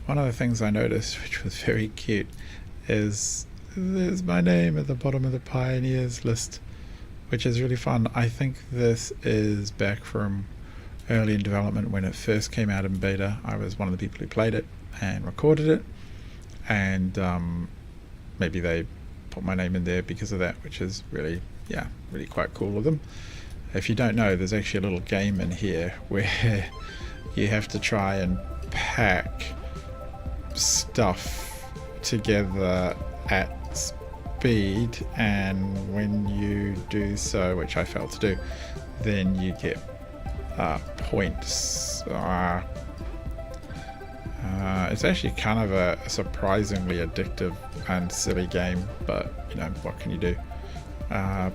one of the things I noticed, which was very cute, is there's my name at the bottom of the Pioneers list, which is really fun. I think this is back from early in development when it first came out in beta. I was one of the people who played it and recorded it, and maybe they put my name in there because of that, which is really, yeah, really quite cool of them. If you don't know, there's actually a little game in here where you have to try and pack stuff together at speed, and when you do so, which I failed to do, then you get points. It's actually kind of a surprisingly addictive and silly game, but you know, what can you do?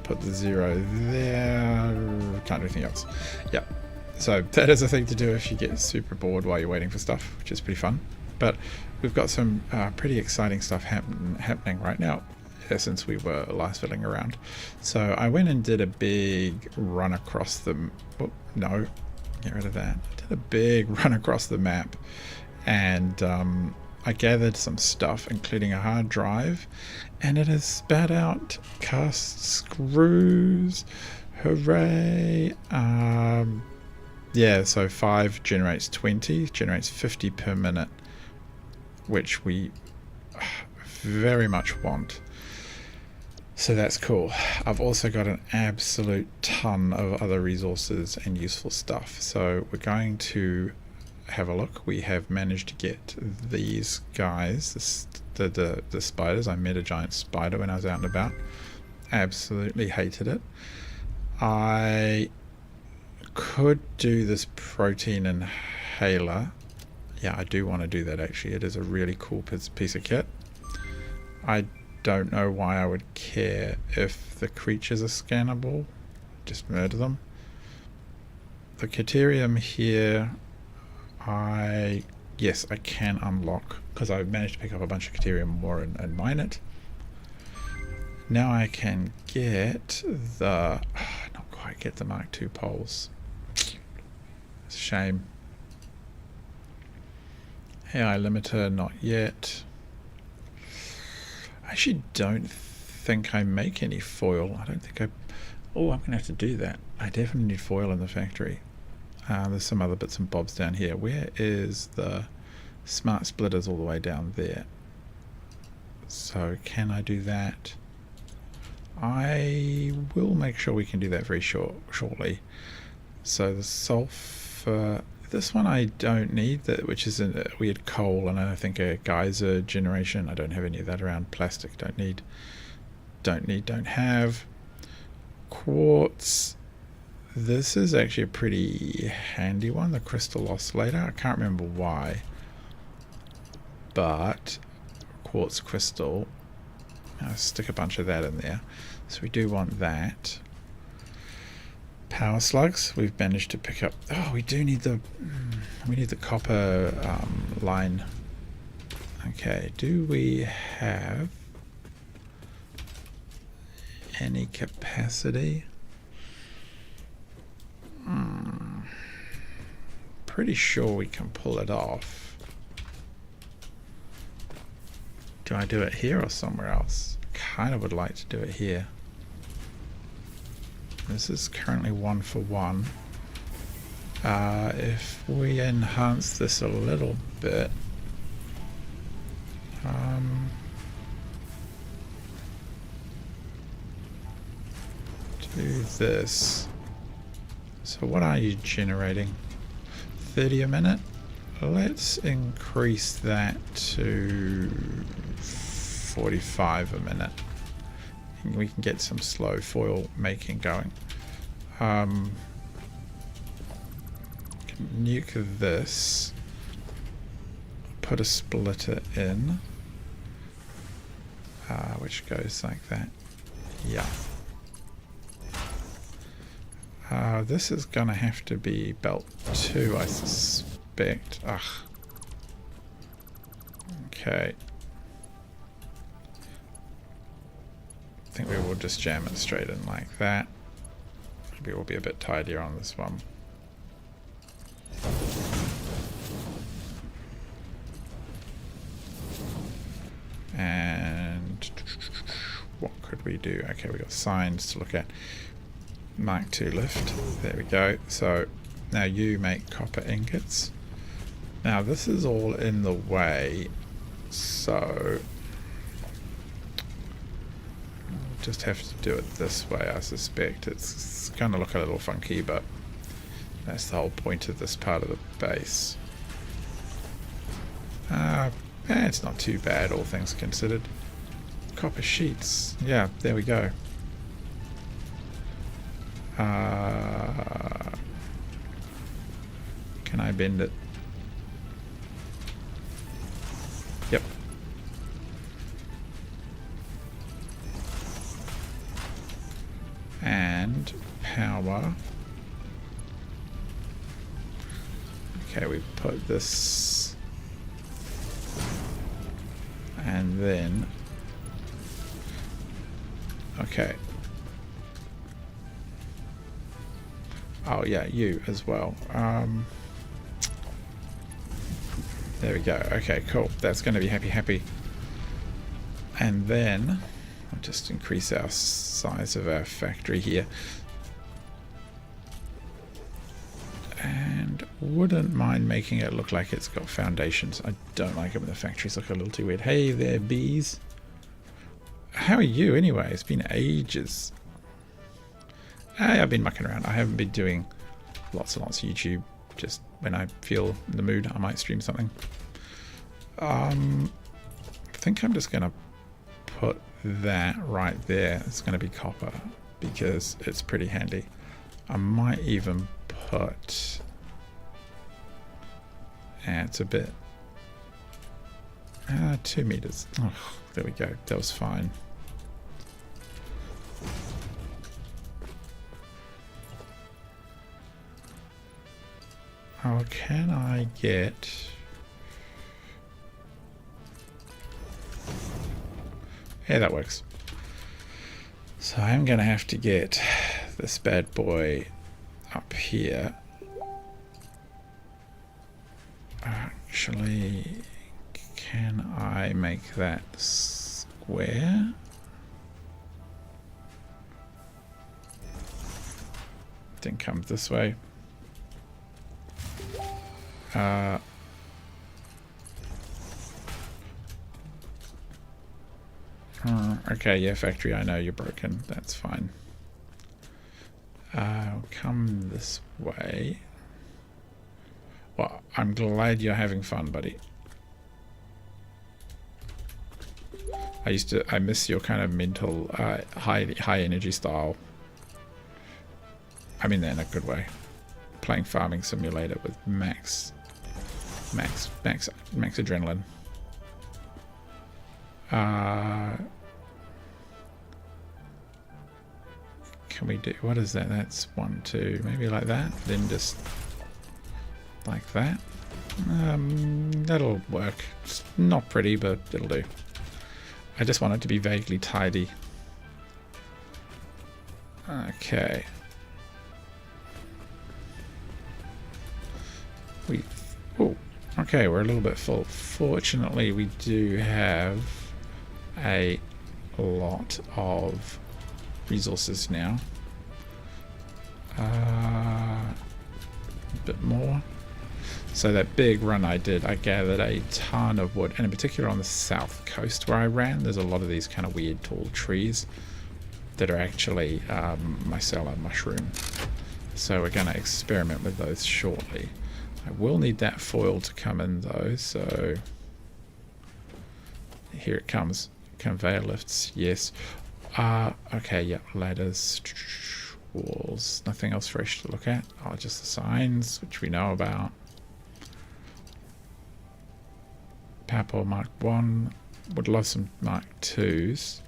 Put the 0 there, can't do anything else. Yeah, so that is a thing to do if you get super bored while you're waiting for stuff, which is pretty fun. But we've got some pretty exciting stuff happening right now since we were last fiddling around. So I went and did a big run across the... Oh, no, get rid of that. I did a big run across the map, and I gathered some stuff, including a hard drive, and it has spat out cast screws. Hooray! Yeah, so 5 generates 20, generates 50 per minute, which we very much want. So that's cool. I've also got an absolute ton of other resources and useful stuff. So we're going to have a look. We have managed to get these guys, the spiders. I met a giant spider when I was out and about. Absolutely hated it. I could do this protein inhaler. Yeah, I do want to do that actually. It is a really cool piece of kit. I don't know why I would care if the creatures are scannable. Just murder them. The Caterium here, yes, I can unlock because I've managed to pick up a bunch of Caterium more and mine it. Now I can get the, not quite get the Mark II poles. It's a shame. AI limiter, not yet. I actually don't think I make any foil. I don't think I... Oh, I'm going to have to do that. I definitely need foil in the factory. There's some other bits and bobs down here. Where is the smart splitters? All the way down there. So can I do that? I will make sure we can do that very shortly. So the sulfur... This one I don't need, which is a weird coal, and I think a geyser generation. I don't have any of that around. Plastic, don't have. Quartz. This is actually a pretty handy one, the crystal oscillator. I can't remember why, but quartz crystal. I'll stick a bunch of that in there. So we do want that. Power slugs, we've managed to pick up. Oh, we do need the copper line. Okay, do we have any capacity? Pretty sure we can pull it off. Do I do it here or somewhere else? Kind of would like to do it here. This is currently 1 for 1. If we enhance this a little bit, do this. So what are you generating? 30 a minute? Let's increase that to 45 a minute. We can get some slow foil making going. Nuke this, put a splitter in, which goes like that. Yeah. This is gonna have to be belt 2, I suspect. Ugh. Okay. I think we will just jam it straight in like that. Maybe we'll be a bit tidier on this one. what could we do? Okay, we got signs to look at. Mark II lift. There we go. So now you make copper ingots. Now this is all in the way, so we'll just have to do it this way. I suspect it's going to look a little funky, but that's the whole point of this part of the base. It's not too bad, all things considered. Copper sheets. Yeah, there we go. Can I bend it? Yep. And power. Okay, we put this, and then, okay. Oh yeah, you as well. There we go. Okay, cool. That's going to be happy. And then I'll just increase our size of our factory here. And wouldn't mind making it look like it's got foundations. I don't like it when the factories look a little too weird. Hey there, bees. How are you anyway? It's been ages. Hey, I've been mucking around. I haven't been doing lots and lots of YouTube. Just when I feel in the mood, I might stream something. I think I'm just going to put that right there. It's going to be copper because it's pretty handy. I might even put... it's a bit... 2 meters. Oh, there we go. That was fine. Oh, can I get... Yeah, that works. So I'm going to have to get this bad boy up here. Actually, can I make that square? Didn't come this way. Okay, yeah, factory, I know you're broken. That's fine. Come this way. Well, I'm glad you're having fun, buddy. I miss your kind of mental, high energy style. I mean that in a good way. Playing Farming Simulator with max adrenaline. Can we do, what is that? That's 1, 2, maybe like that. Then just like that. That'll work. It's not pretty, but it'll do. I just want it to be vaguely tidy. Okay. Okay, we're a little bit full. Fortunately, we do have a lot of resources now. A bit more. So that big run I did, I gathered a ton of wood, and in particular on the south coast where I ran, there's a lot of these kind of weird tall trees that are actually mycella mushroom. So we're going to experiment with those shortly. I will need that foil to come in though, so here it comes. Conveyor lifts, yes. Okay, yeah, ladders, walls, nothing else fresh to look at. Oh, just the signs, which we know about. Power Mark 1, would love some Mark 2s.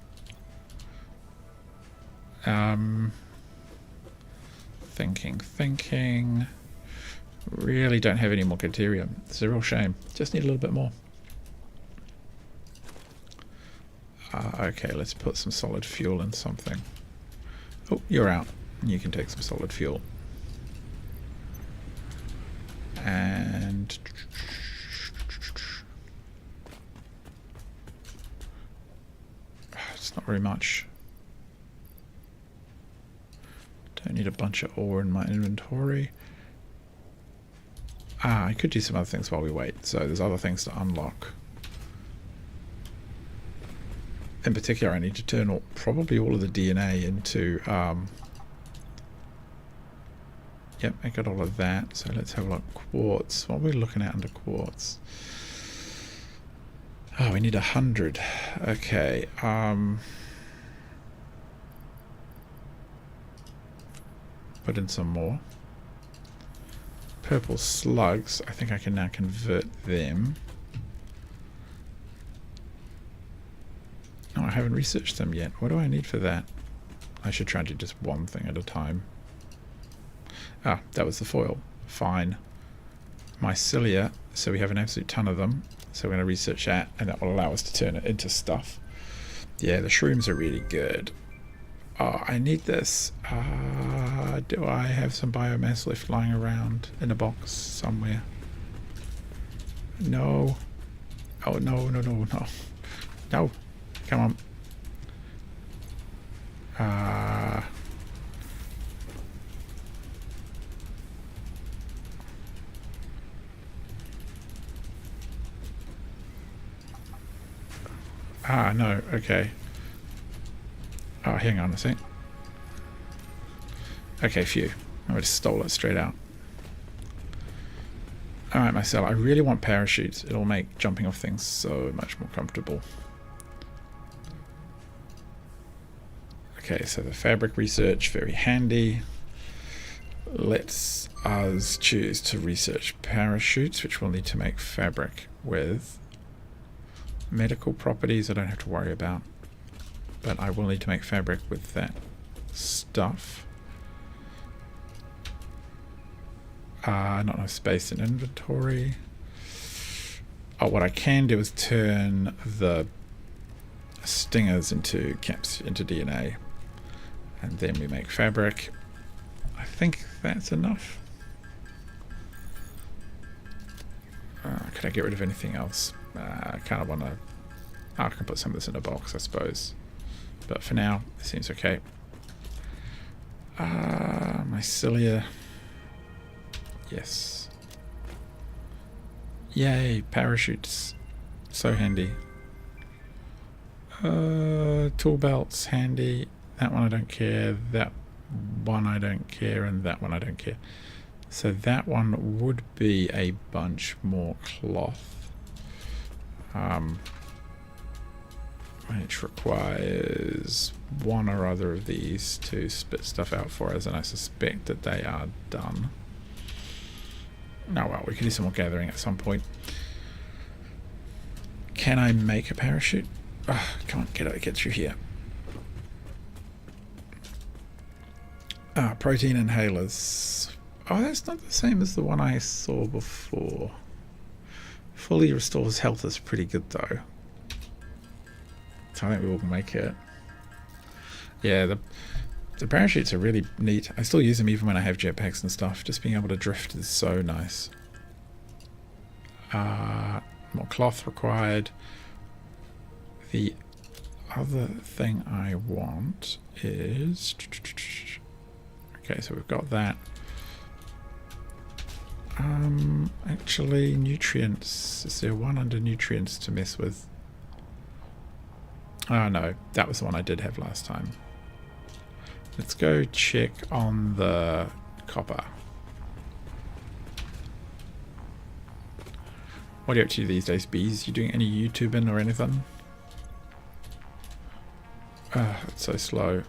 Thinking. Really don't have any more Caterium. It's a real shame. Just need a little bit more. Okay, let's put some solid fuel in something. Oh, you're out. You can take some solid fuel. And It's not very much. Don't need a bunch of ore in my inventory. Ah, I could do some other things while we wait. So there's other things to unlock. In particular, I need to turn probably all of the DNA into... Yep, I got all of that. So let's have a look. Quartz. What are we looking at under quartz? Oh, we need 100. Okay. Put in some more. Purple slugs. I think I can now convert them. No, I haven't researched them yet. What do I need for that? I should try to do just one thing at a time. Ah, that was the foil. Fine. Mycelia. So we have an absolute ton of them. So we're going to research that, and that will allow us to turn it into stuff. Yeah, the shrooms are really good. Oh, I need this. Do I have some biomass left lying around in a box somewhere? No. Oh, no, no, no, no. No. Come on. No, okay. Oh, hang on a sec. Okay, phew. I would have stole it straight out. Alright, Marcel, I really want parachutes. It'll make jumping off things so much more comfortable. Okay, so the fabric research, very handy. Let's us choose to research parachutes, which we'll need to make fabric with. Medical properties I don't have to worry about, but I will need to make fabric with that stuff. Not enough space in inventory. Oh, what I can do is turn the stingers into caps, into DNA, and then we make fabric. I think that's enough. Could I get rid of anything else? I kind of want to... I can put some of this in a box, I suppose. But for now, it seems okay. Mycelia. Yes. Yay, parachutes. So handy. Tool belts, handy. That one I don't care. That one I don't care. And that one I don't care. So that one would be a bunch more cloth. Which requires one or other of these to spit stuff out for us, and I suspect that they are done. Oh well, we can do some more gathering at some point. Can I make a parachute? Oh, come on, get through here. Protein inhalers. Oh, that's not the same as the one I saw before. Fully restores health is pretty good though. So I think we will make it. Yeah, the parachutes are really neat. I still use them even when I have jetpacks and stuff. Just being able to drift is so nice. More cloth required. The other thing I want is... Okay, so we've got that. Actually, nutrients. Is there one under nutrients to mess with? Oh no, that was the one I did have last time. Let's go check on the copper. What are you up to these days, bees? You doing any YouTubing or anything? It's so slow.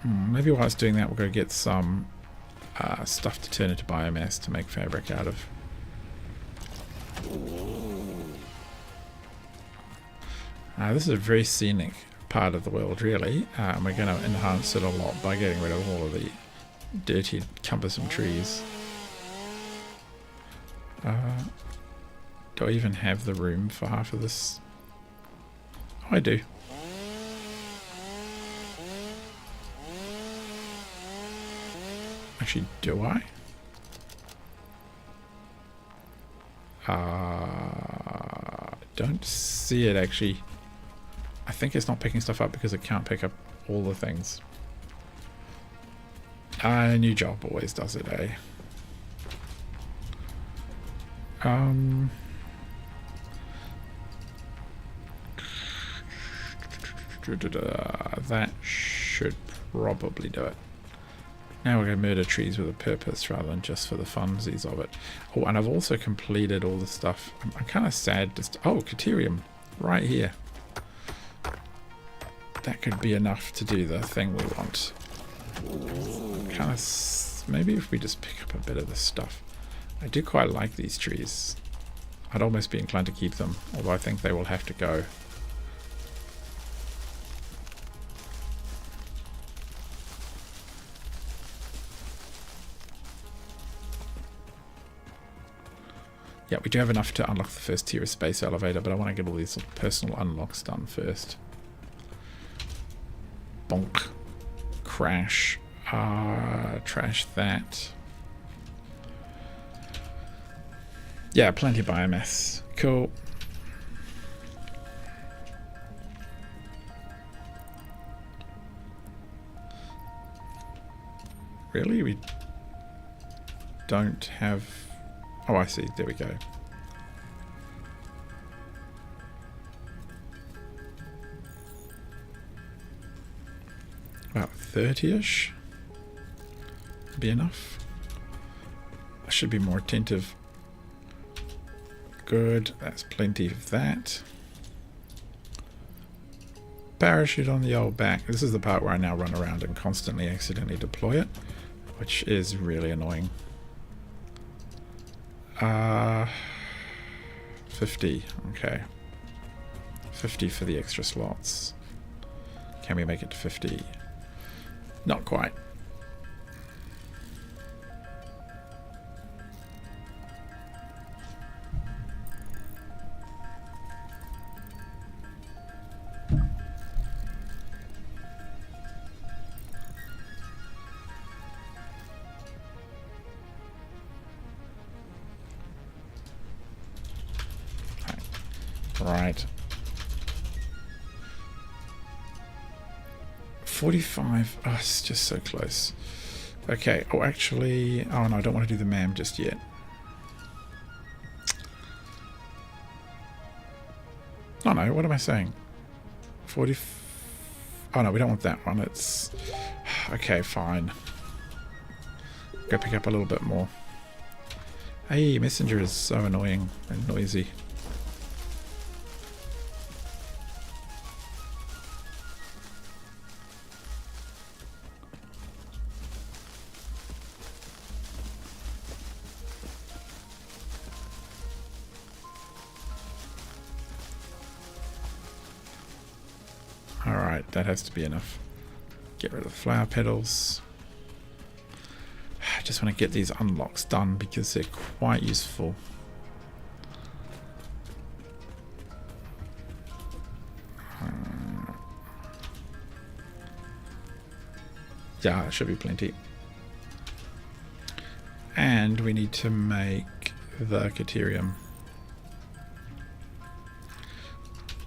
Maybe while it's doing that, we'll go get some stuff to turn into biomass to make fabric out of. This is a very scenic part of the world, really, and we're going to enhance it a lot by getting rid of all of the dirty, cumbersome trees. Do I even have the room for half of this? Oh, I do. Actually, do I? Don't see it actually. I think it's not picking stuff up because it can't pick up all the things. A new job always does it, eh? That should probably do it. Now we're going to murder trees with a purpose rather than just for the funsies of it. Oh, and I've also completed all the stuff. I'm kind of sad. Oh, Caterium. Right here. That could be enough to do the thing we want. Kind of... Maybe if we just pick up a bit of this stuff. I do quite like these trees. I'd almost be inclined to keep them. Although I think they will have to go. Yeah, we do have enough to unlock the first tier of space elevator, but I want to get all these personal unlocks done first. Bonk. Crash. Trash that. Yeah, plenty of biomass. Cool. Really? We don't have... Oh, I see. There we go. About 30-ish. Be enough. I should be more attentive. Good. That's plenty of that. Parachute on the old back. This is the part where I now run around and constantly accidentally deploy it, which is really annoying. 50. Okay. 50 for the extra slots. Can we make it to 50? Not quite. Right. 45. Oh, it's just so close. Okay. Oh, actually... Oh, no, I don't want to do the MAM just yet. Oh, no. What am I saying? 40... Oh, no, we don't want that one. It's... Okay, fine. Go pick up a little bit more. Hey, Messenger is so annoying and noisy. Alright, that has to be enough. Get rid of the flower petals. I just want to get these unlocks done because they're quite useful. Yeah, it should be plenty. And we need to make the Caterium,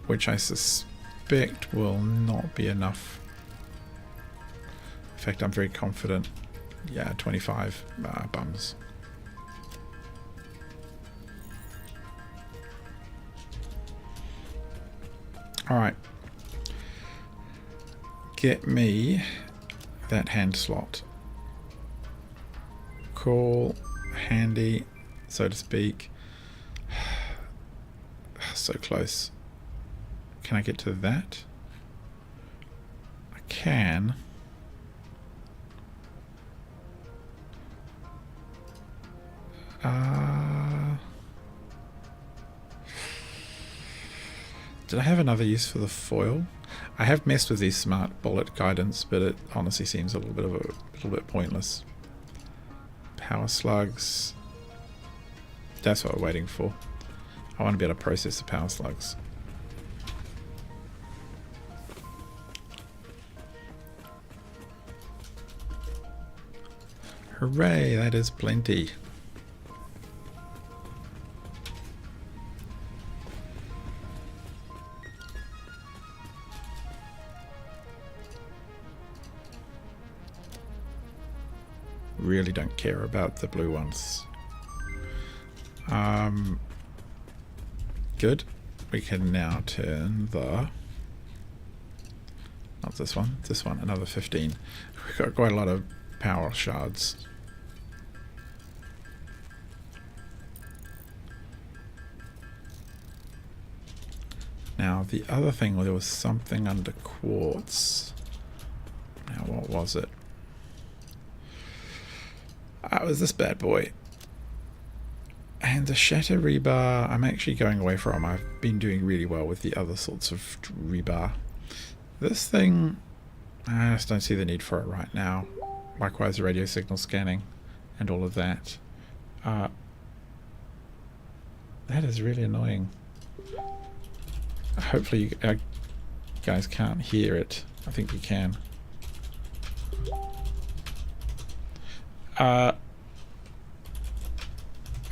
which I suspect will not be enough. In fact, I'm very confident. Yeah, 25 bums. Alright. Get me that hand slot. Cool. Handy, so to speak. So close. Can I get to that? I can. Did I have another use for the foil? I have messed with these smart bullet guidance, but it honestly seems a little bit pointless. Power slugs. That's what we're waiting for. I want to be able to process the power slugs. Hooray, that is plenty. Really don't care about the blue ones. Good. We can now turn the... Not this one. This one. Another 15. We've got quite a lot of power shards. Now, the other thing, there was something under quartz. Now, what was it? It was this bad boy. And the shatter rebar, I'm actually going away from. I've been doing really well with the other sorts of rebar. This thing, I just don't see the need for it right now. Likewise, the radio signal scanning and all of that. That is really annoying. Hopefully you guys can't hear it. I think you can.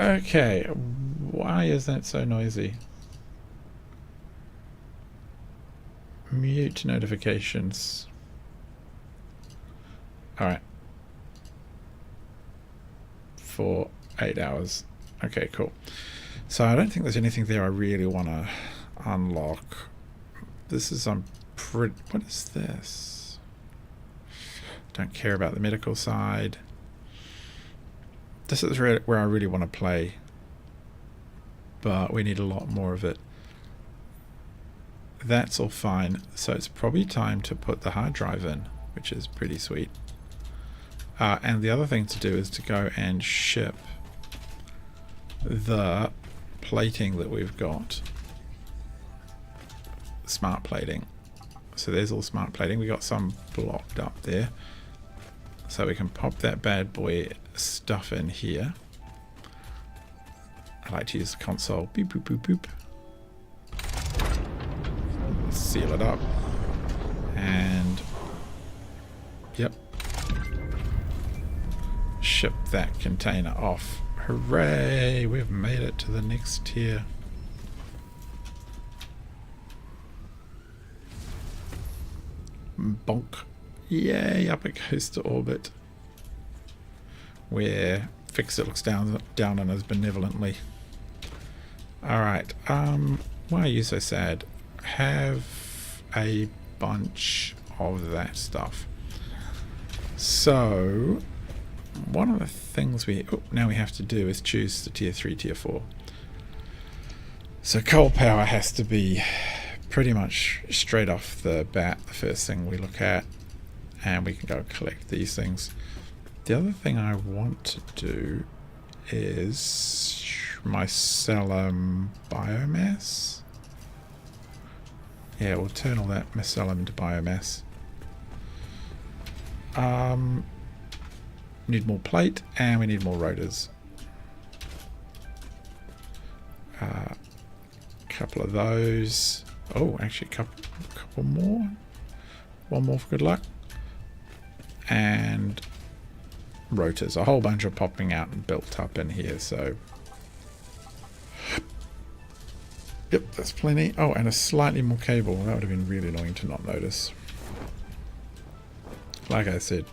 Okay, why is that so noisy? Mute notifications. Alright. For 8 hours. Okay, cool. So I don't think there's anything there I really want to unlock. This is what is this? Don't care about the medical side. This is where I really want to play, but we need a lot more of it. That's all fine, so it's probably time to put the hard drive in, which is pretty sweet. And the other thing to do is to go and ship the plating that we've got. Smart plating. So there's all smart plating. We got some blocked up there. So we can pop that bad boy stuff in here. I like to use the console. Boop, boop, boop, boop. Seal it up. And yep. Ship that container off. Hooray! We've made it to the next tier. Bonk. Yay, up it goes to orbit. Where Fixit looks down on us benevolently. Alright, why are you so sad? Have a bunch of that stuff. So, one of the things now we have to do is choose the tier 3, tier 4. So coal power has to be pretty much straight off the bat the first thing we look at, and we can go collect these things. The other thing I want to do is mycelium biomass. Yeah, we'll turn all that mycelium into biomass. Need more plate, and we need more rotors. Couple of those. Oh, actually a couple more. One more for good luck. And rotors. A whole bunch are popping out and built up in here, so... Yep, that's plenty. Oh, and a slightly more cable. That would have been really annoying to not notice. Like I said,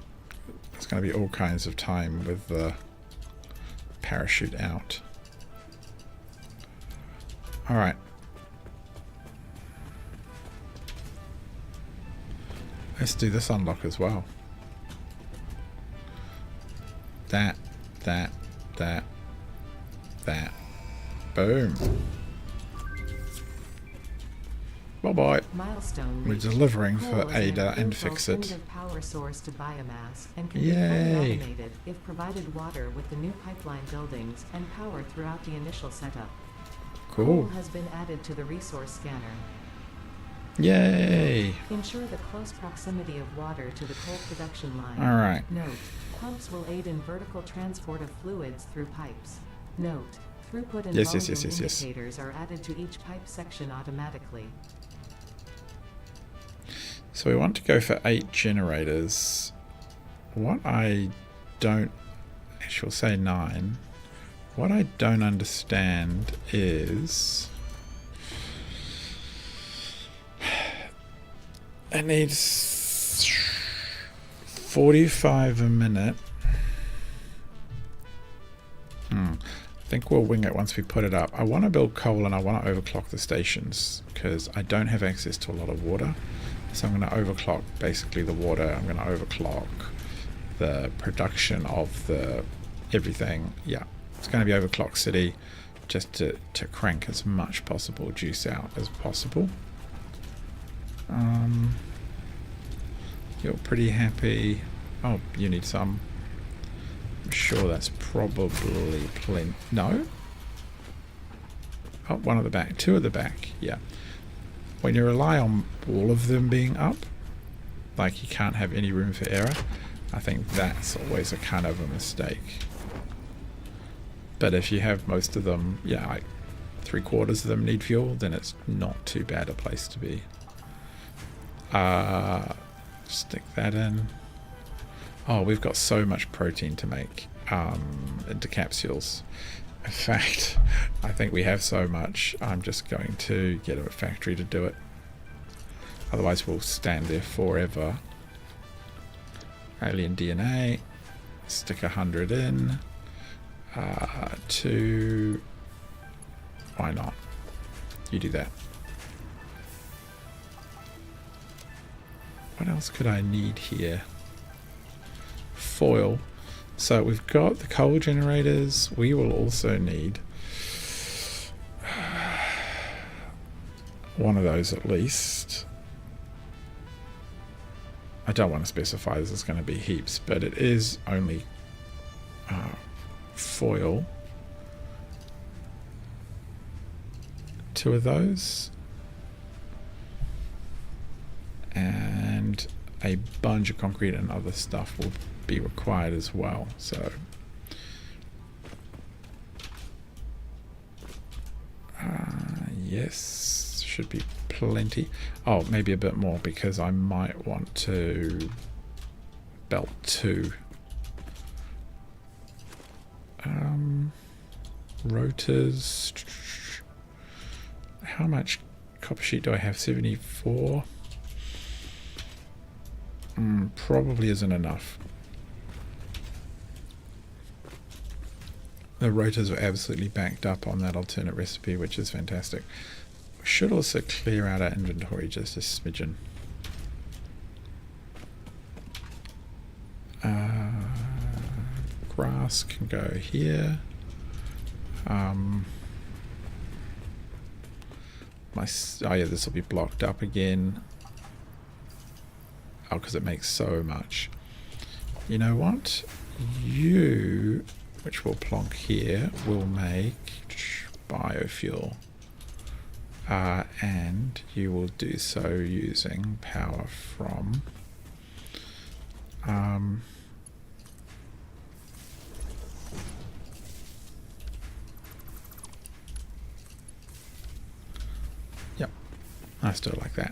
it's going to be all kinds of time with the parachute out. Alright. Let's do this unlock as well. That. Boom. Bye-bye. We're delivering for Ada and Fixit. Power source to biomass and can Yay. be fully automated if provided water with the new pipeline buildings and power throughout the initial setup. Cool. Coal has been added to the resource scanner. Yay. Ensure the close proximity of water to the coal production line. Alright. Note, pumps will aid in vertical transport of fluids through pipes. Note, throughput and Yes. indicators are added to each pipe section automatically. So we want to go for 8 generators. What I don't... Actually, we'll say 9. What I don't understand is... It needs 45 a minute. I think we'll wing it once we put it up. I want to build coal and I want to overclock the stations because I don't have access to a lot of water. So I'm going to overclock basically the water. I'm going to overclock the production of the everything. Yeah, it's going to be overclock city just to crank as much possible juice out as possible. You're pretty happy. Oh, you need some. I'm sure that's probably plenty. No? Oh, one at the back. Two at the back. Yeah. When you rely on all of them being up, like you can't have any room for error, I think that's always a kind of a mistake. But if you have most of them, yeah, like 3/4 of them need fuel, then it's not too bad a place to be. Stick that in. Oh, we've got so much protein to make into capsules. In fact, I think we have so much, I'm just going to get a factory to do it. Otherwise we'll stand there forever. Alien DNA. Stick 100 in. To... Why not? You do that. What else could I need here? Foil. So we've got the coal generators. We will also need one of those at least. I don't want to specify this is going to be heaps, but it is only foil. 2 of those. And a bunch of concrete and other stuff will be required as well. So yes, should be plenty. Oh, maybe a bit more because I might want to belt 2 rotors. How much copper sheet do I have? 74. Probably isn't enough. The rotors are absolutely backed up on that alternate recipe, which is fantastic. We should also clear out our inventory just a smidgen. Grass can go here. Oh yeah, this will be blocked up again. Oh, because it makes so much. You know what? You, which will plonk here, will make biofuel. And you will do so using power from yep, let's do it like that.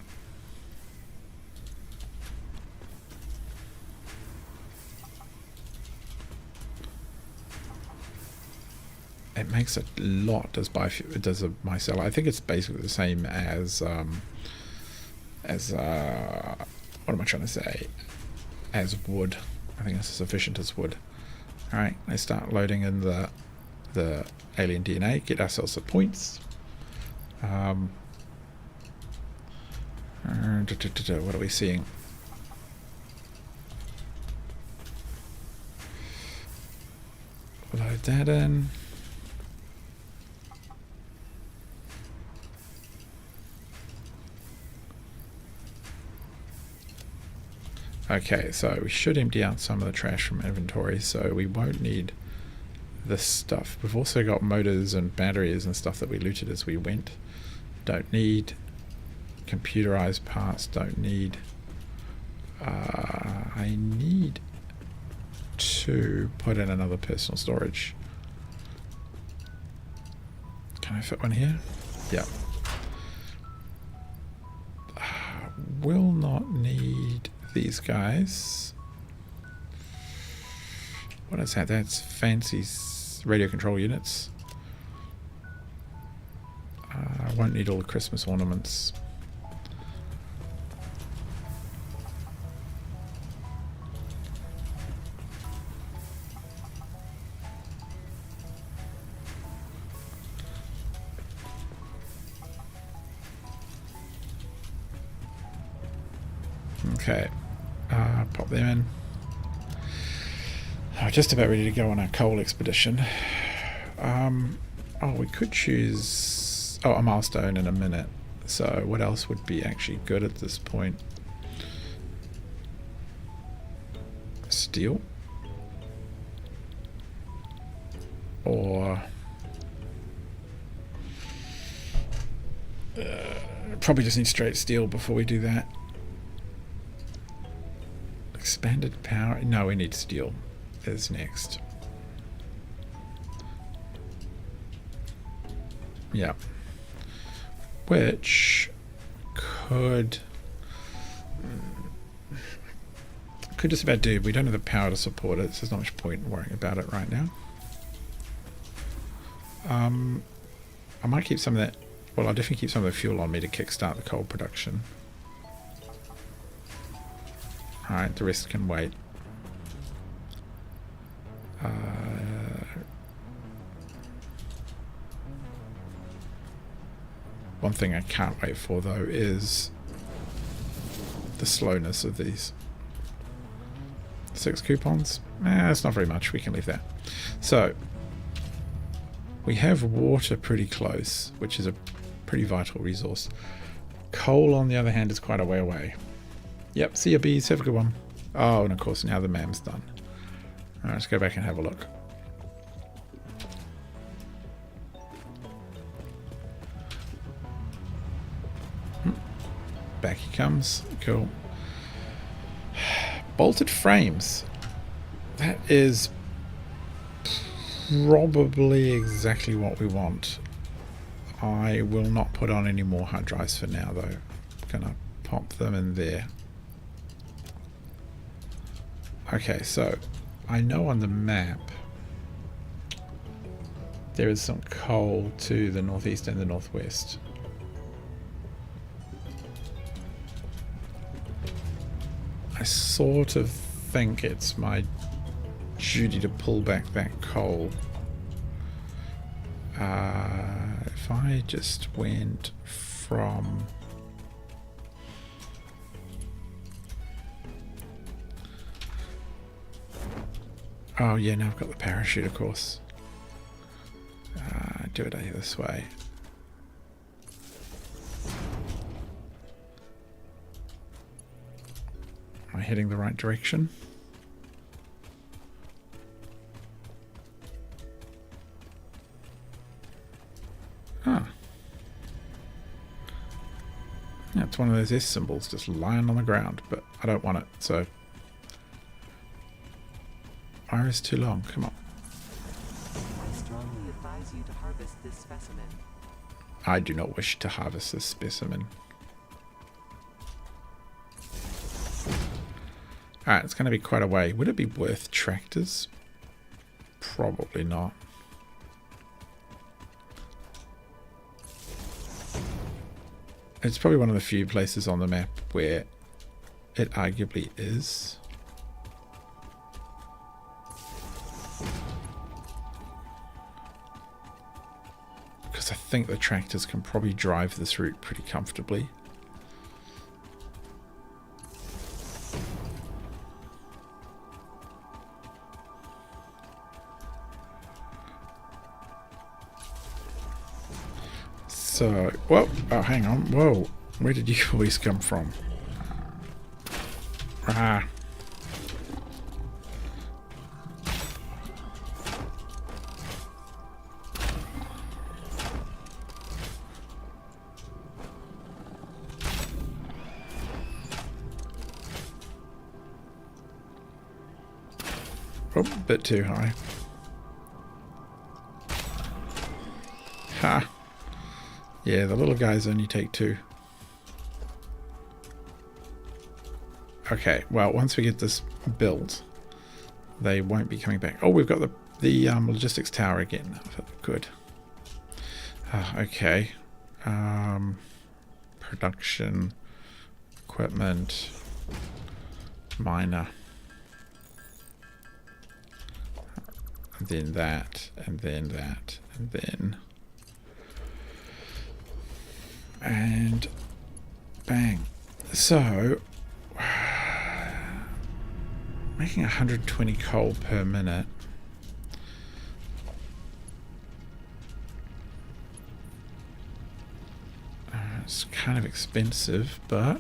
It makes a lot, does biofuel, it does a micellar. I think it's basically the same as what am I trying to say? As wood. I think it's as efficient as wood. Alright, let's start loading in the alien DNA, get ourselves the points. What are we seeing? Load that in. Okay, so we should empty out some of the trash from inventory, so we won't need this stuff. We've also got motors and batteries and stuff that we looted as we went. Don't need computerized parts, don't need... I need to put in another personal storage. Can I fit one here? Yeah. Will not need these guys. What is that? That's fancy radio control units. I won't need all the Christmas ornaments. Okay, pop them in. Oh, just about ready to go on our coal expedition. Oh, we could choose a milestone in a minute. So what else would be actually good at this point? Steel? Or probably just need straight steel before we do that. Expanded power? No, we need steel. Is next. Yeah. Which could just about do. We don't have the power to support it, so there's not much point in worrying about it right now. I might keep some of that. Well, I'll definitely keep some of the fuel on me to kickstart the coal production. Alright, the rest can wait. One thing I can't wait for, though, is the slowness of these. 6 coupons? That's not very much. We can leave that. So, we have water pretty close, which is a pretty vital resource. Coal, on the other hand, is quite a way away. Yep, see ya, bees. Have a good one. Oh, and of course, now the mam's done. Alright, let's go back and have a look. Back he comes. Cool. Bolted frames. That is probably exactly what we want. I will not put on any more hard drives for now, though. I'm gonna pop them in there. Okay, so I know on the map there is some coal to the northeast and the northwest. I sort of think it's my duty to pull back that coal. If I just went from... Oh yeah, now I've got the parachute, of course. Do it this way. Am I heading the right direction? Ah. Yeah, it's one of those S symbols just lying on the ground, but I don't want it, so... Wire is too long, come on. I strongly advise you to harvest this specimen. I do not wish to harvest this specimen. Alright, it's going to be quite a way. Would it be worth tractors? Probably not. It's probably one of the few places on the map where it arguably is. Because I think the tractors can probably drive this route pretty comfortably. So, whoa, oh, hang on, whoa, where did you always come from? Ah. Oh, a bit too high. Ha! Yeah, the little guys only take 2. Okay, well, once we get this built, they won't be coming back. Oh, we've got the logistics tower again. Good. Okay. Production, equipment, miner. And then that, and then that, and then... And bang. So making 120 coal per minute. It's kind of expensive, but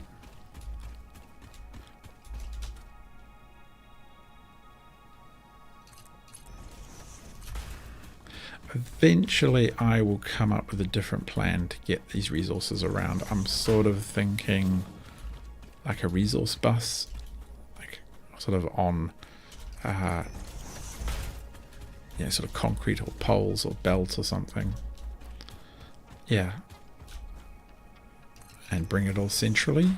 eventually I will come up with a different plan to get these resources around. I'm sort of thinking like a resource bus, like sort of on yeah, sort of concrete or poles or belts or something. Yeah. And bring it all centrally.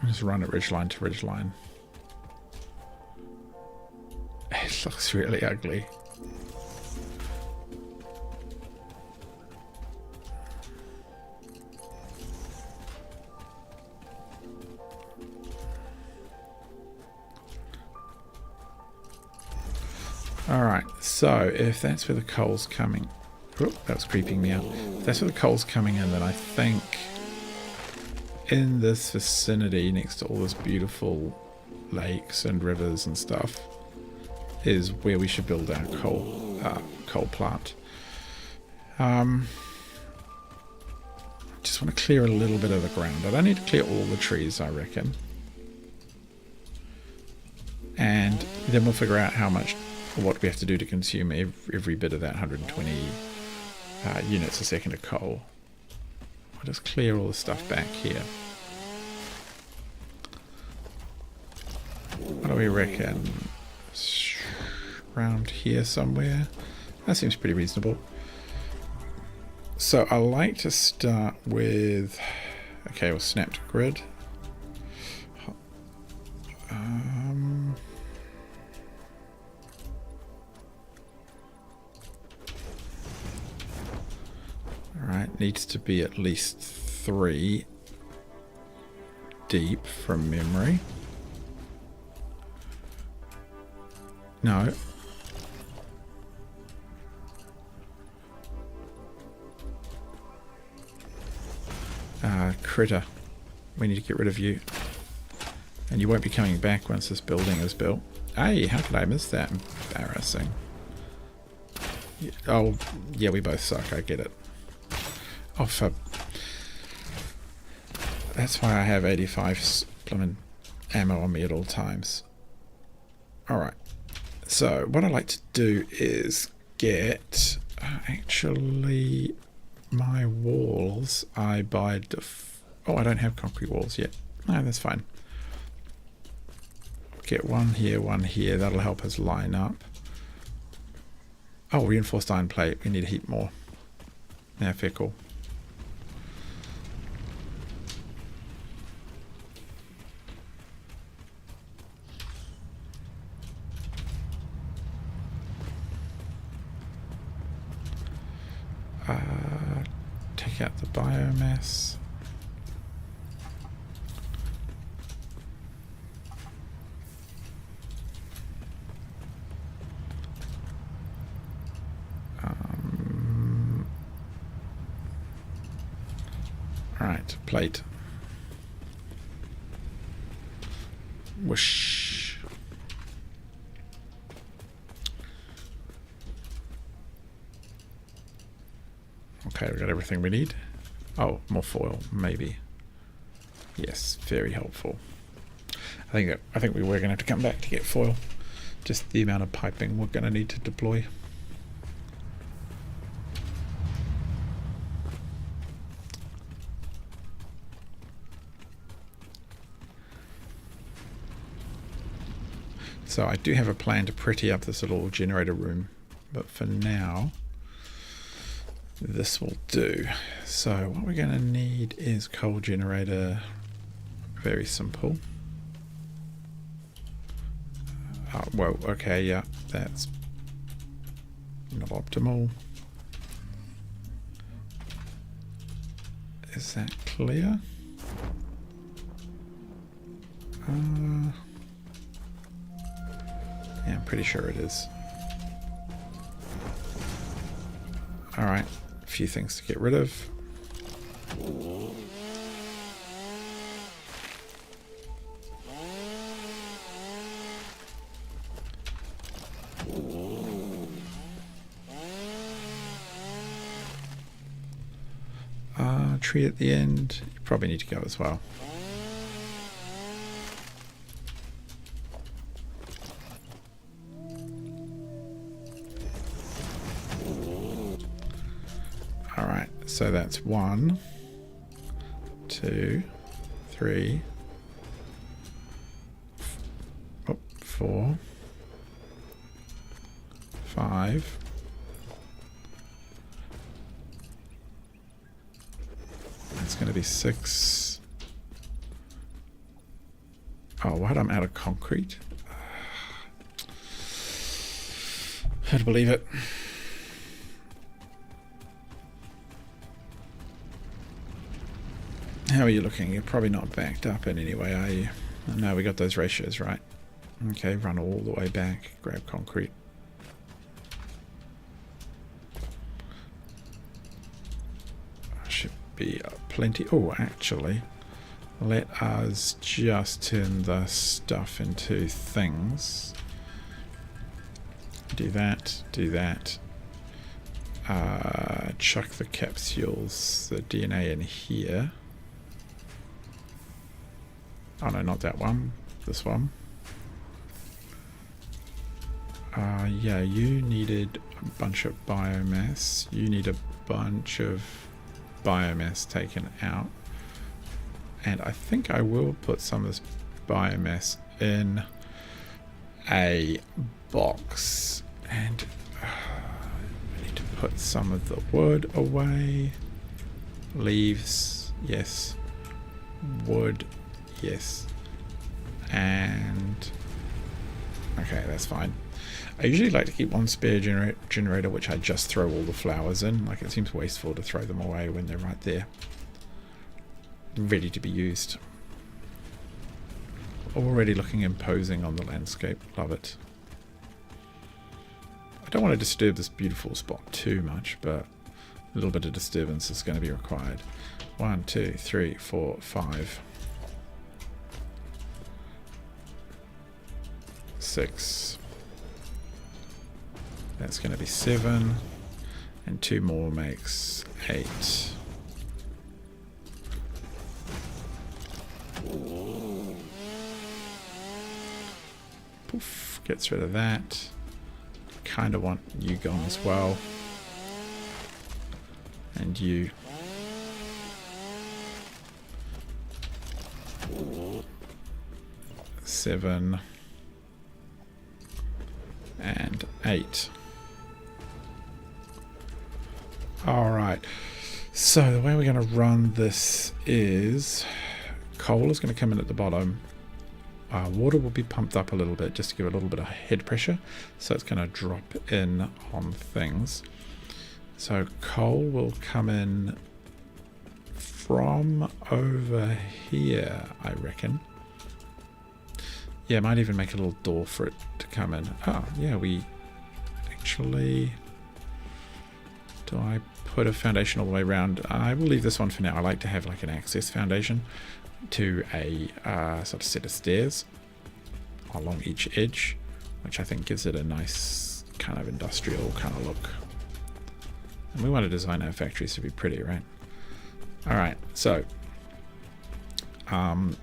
Just run it ridgeline to ridgeline. It looks really ugly. Alright, so if that's where the coal's coming... Oh, that's creeping me out. If that's where the coal's coming in, then I think in this vicinity, next to all this beautiful lakes and rivers and stuff, is where we should build our coal plant. Just want to clear a little bit of the ground. I don't need to clear all the trees, I reckon. And then we'll figure out how much, what we have to do to consume every bit of that 120 units a second of coal. I'll just clear all the stuff back here. What do we reckon? Around here somewhere? That seems pretty reasonable. So I like to start with... Okay, we'll snap to grid. Alright, needs to be at least 3 deep from memory. No. Critter. We need to get rid of you. And you won't be coming back once this building is built. Hey, how could I miss that? Embarrassing. Oh, yeah, we both suck. I get it. Oh, for... That's why I have 85 blooming ammo on me at all times. Alright. So, what I like to do is get... actually, my walls, I buy... Oh, I don't have concrete walls yet. No, that's fine. Get one here. That'll help us line up. Oh, reinforced iron plate. We need a heap more. Yeah, fair call. Take out the biomass. Right, plate. Whoosh. Okay, we got everything we need. Oh, more foil, maybe. Yes, very helpful. I think we were going to have to come back to get foil. Just the amount of piping we're going to need to deploy. So I do have a plan to pretty up this little generator room, but for now this will do. So what we're going to need is coal generator. Very simple. Well, okay, yeah, that's not optimal. Is that clear? Yeah, I'm pretty sure it is. Alright, a few things to get rid of. Tree at the end, you probably need to go as well. Alright, so that's 1, 2, 3, 4, 5. It's going to be 6. Oh, what? I'm out of concrete. Hard to believe it. How are you looking? You're probably not backed up in any way, are you? No, we got those ratios right. Okay, run all the way back. Grab concrete. Should be plenty. Oh, actually, let us just turn the stuff into things. Do that, do that. Chuck the capsules, the DNA in here. Oh no, not that one. This one. Yeah, you needed a bunch of biomass. You need a bunch of biomass taken out. And I think I will put some of this biomass in a box. And I need to put some of the wood away. Leaves, yes. Wood, yes. And okay, that's fine. I usually like to keep one spare generator which I just throw all the flowers in. Like, it seems wasteful to throw them away when they're right there, ready to be used. Already looking imposing on the landscape. Love it. I don't want to disturb this beautiful spot too much, but a little bit of disturbance is going to be required. 1, 2, 3, 4, 5. 6. That's going to be 7, and 2 more makes 8. Poof, gets rid of that. Kind of want you gone as well. And you. Seven. And 8. Alright, so the way we're going to run this is coal is going to come in at the bottom. Water will be pumped up a little bit just to give it a little bit of head pressure, so it's going to drop in on things. So coal will come in from over here, I reckon. Yeah, I might even make a little door for it to come in. Oh, yeah, we actually... Do I put a foundation all the way around? I will leave this one for now. I like to have like an access foundation to a sort of set of stairs along each edge, which I think gives it a nice kind of industrial kind of look. And we want to design our factories to be pretty, right? Alright, so the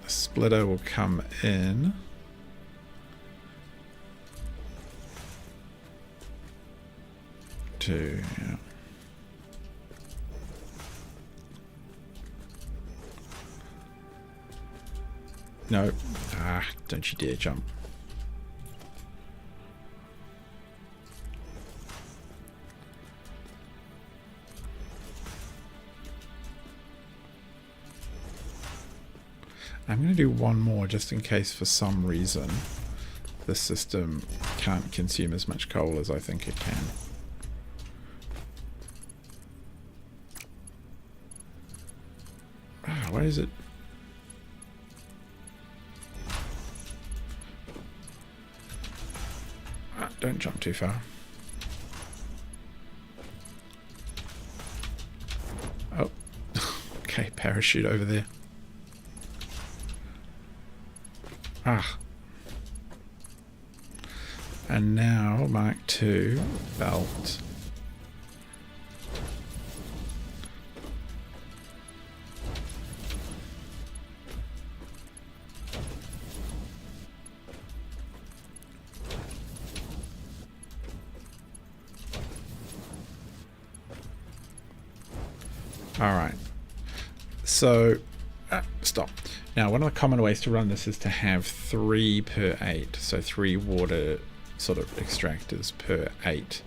splitter will come in. Yeah. No. Don't you dare jump. I'm going to do one more just in case for some reason the system can't consume as much coal as I think it can. Where is it? Don't jump too far. Oh, okay, parachute over there. Ah. And now Mark II belt. All right. So, stop. Now, one of the common ways to run this is to have 3 per 8. So 3 water sort of extractors per 8.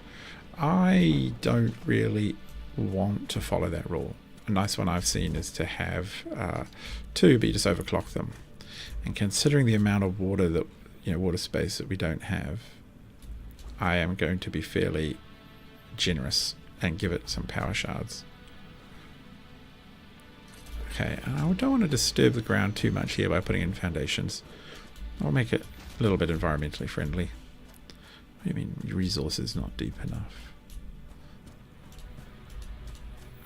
I don't really want to follow that rule. A nice one I've seen is to have 2, but you just overclock them. And considering the amount of water that, water space that we don't have, I am going to be fairly generous and give it some power shards. Okay, I don't want to disturb the ground too much here by putting in foundations. I'll make it a little bit environmentally friendly. What do you mean, resources not deep enough?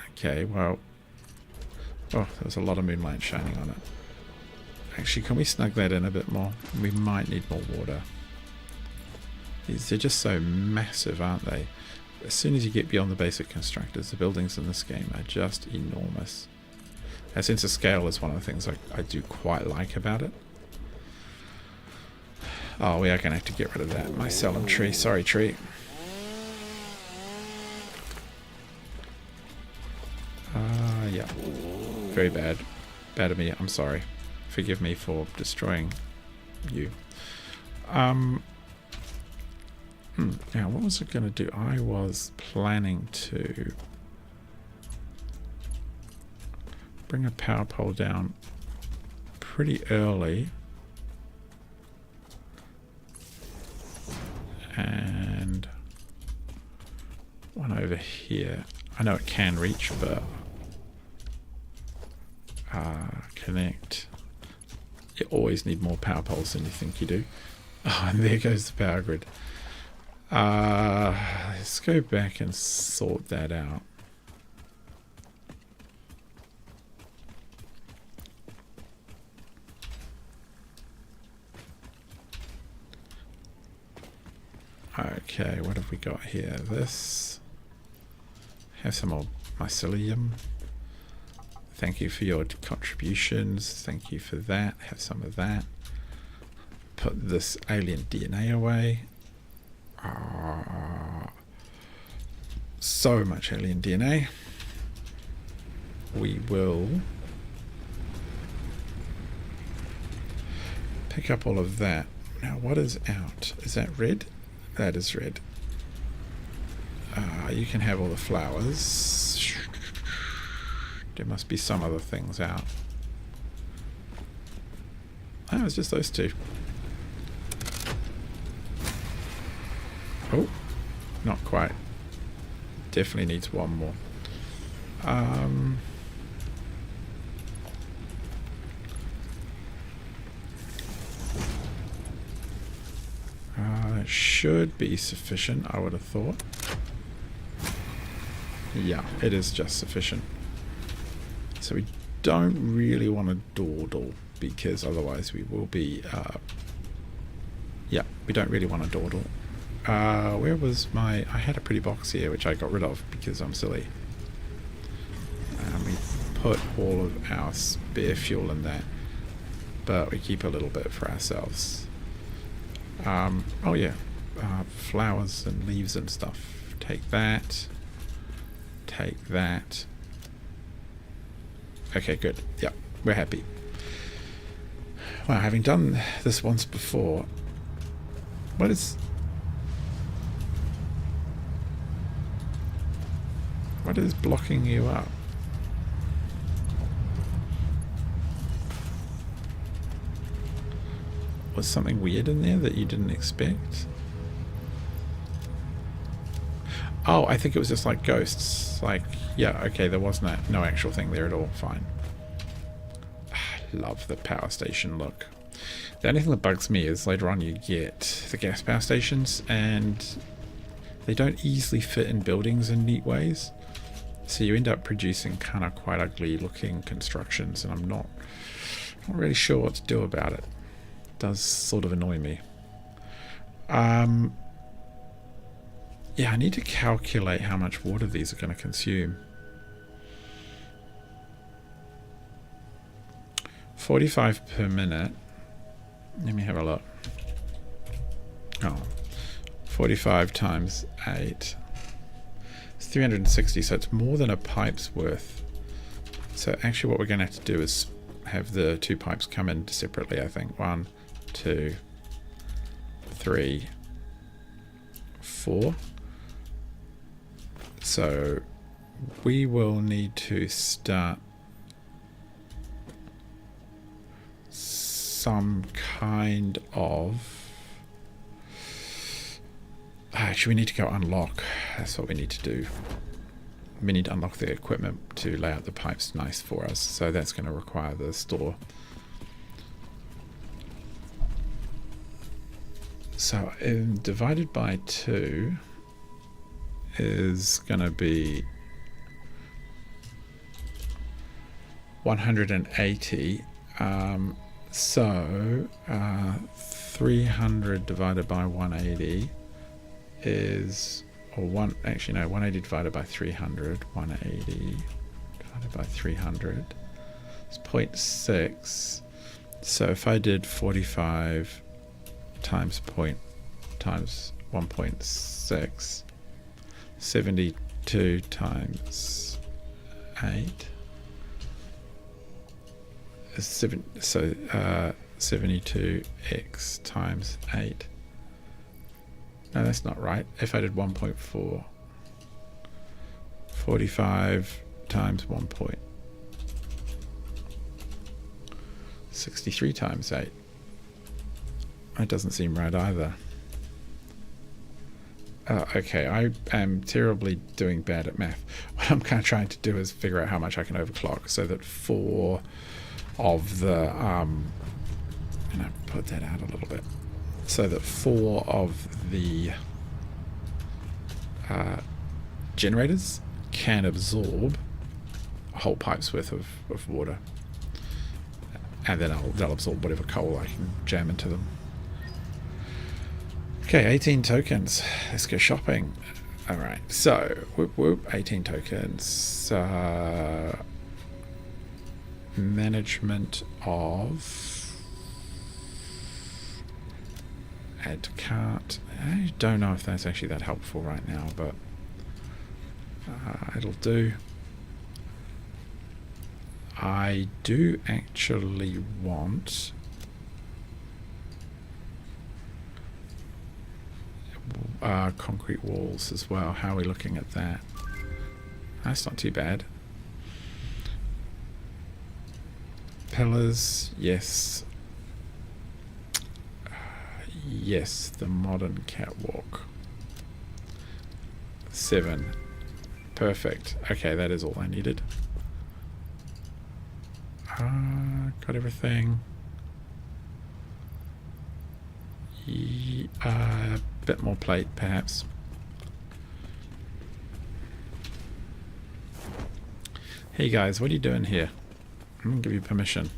Okay, well... Oh, there's a lot of moonlight shining on it. Actually, can we snug that in a bit more? We might need more water. They're just so massive, aren't they? As soon as you get beyond the basic constructors, the buildings in this game are just enormous. A sense of scale is one of the things I do quite like about it. Oh, we are going to have to get rid of that. My Salem tree. Sorry, tree. Yeah. Very bad. Bad of me. I'm sorry. Forgive me for destroying you. Now, what was it going to do? I was planning to bring a power pole down pretty early and one over here. I know it can reach, but connect. You always need more power poles than you think you do. Oh, and there goes the power grid. Let's go back and sort that out. Okay, what have we got here? This. Have some more mycelium. Thank you for your contributions. Thank you for that. Have some of that. Put this alien DNA away. So much alien DNA. We will pick up all of that. Now, what is out? Is that red? That is red. You can have all the flowers. There must be some other things out. Oh, it's just those two. Oh, not quite. Definitely needs one more. Should be sufficient, I would have thought. Yeah, it is just sufficient. So we don't really want to dawdle, because otherwise we will be... yeah, we don't really want to dawdle. Where was my... I had a pretty box here, which I got rid of because I'm silly. And we put all of our spare fuel in that. But we keep a little bit for ourselves. Oh yeah. Flowers and leaves and stuff. Take that. Take that. Okay, good. Yep, we're happy. Well, having done this once before, what is blocking you up? Was something weird in there that you didn't expect? Oh, I think it was just like ghosts. Like, yeah, okay, there was no actual thing there at all. Fine. love the power station look. The only thing that bugs me is later on you get the gas power stations and they don't easily fit in buildings in neat ways. So you end up producing kind of quite ugly looking constructions, and I'm not really sure what to do about it. It does sort of annoy me. Yeah, I need to calculate how much water these are going to consume. 45 per minute. Let me have a look. Oh, 45 times 8. It's 360, so it's more than a pipe's worth. So actually what we're going to have to do is have the 2 pipes come in separately, I think. 1, 2, 3, 4. So we will need to start some kind of... Actually, we need to go unlock. That's what we need to do. We need to unlock the equipment to lay out the pipes nice for us. So that's going to require the store. So divided by 2 is going to be 180. So 300 divided by 180 is, or 180 divided by 300, 180 divided by 300 is 0.6. So if I did 45 times 1.6, 72 times 8 is 72x times 8. No, that's not right. If I did 1.4, 45 times 1.63 times 8. That doesn't seem right either. Okay, I am terribly doing bad at math. What I'm kind of trying to do is figure out how much I can overclock so that 4 of the... put that out a little bit. So that 4 of the generators can absorb a whole pipe's worth of water. And then they'll absorb whatever coal I can jam into them. Okay, 18 tokens. Let's go shopping. Alright, so, 18 tokens. Management of... Add to cart. I don't know if that's actually that helpful right now, but it'll do. I do actually want concrete walls as well. How are we looking at that? That's not too bad. Pillars, yes. Yes, the modern catwalk. 7. Perfect. Okay, that is all I needed. Got everything. A bit more plate, perhaps. Hey guys, what are you doing here? I'm gonna give you permission.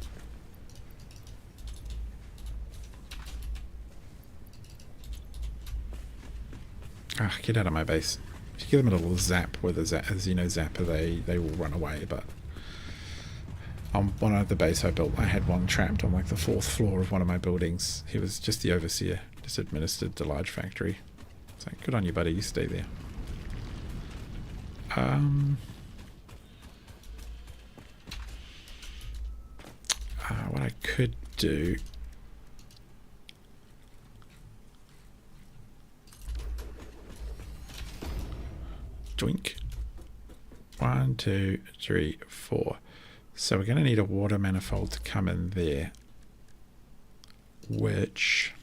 Get out of my base. If you give them a little zap with a zapper, they will run away. But on one of the base I built, I had one trapped on like the 4th floor of one of my buildings. He was just the overseer, just administered the large factory. It's like, good on you, buddy. You stay there. What I could do. Doink. 1, 2, 3, 4. So we're going to need a water manifold to come in there. Which...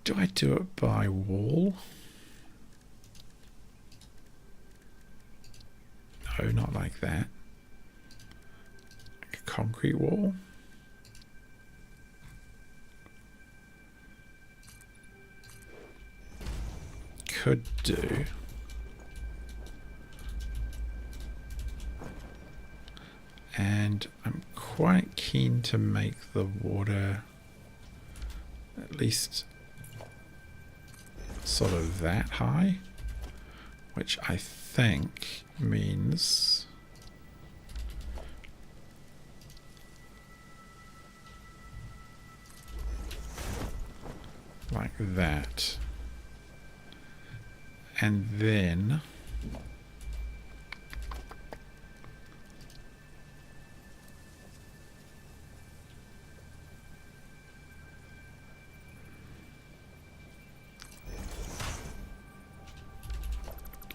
do I do it by wall? No, not like that. concrete wall. Could do. And I'm quite keen to make the water at least sort of that high, which I think means like that. And then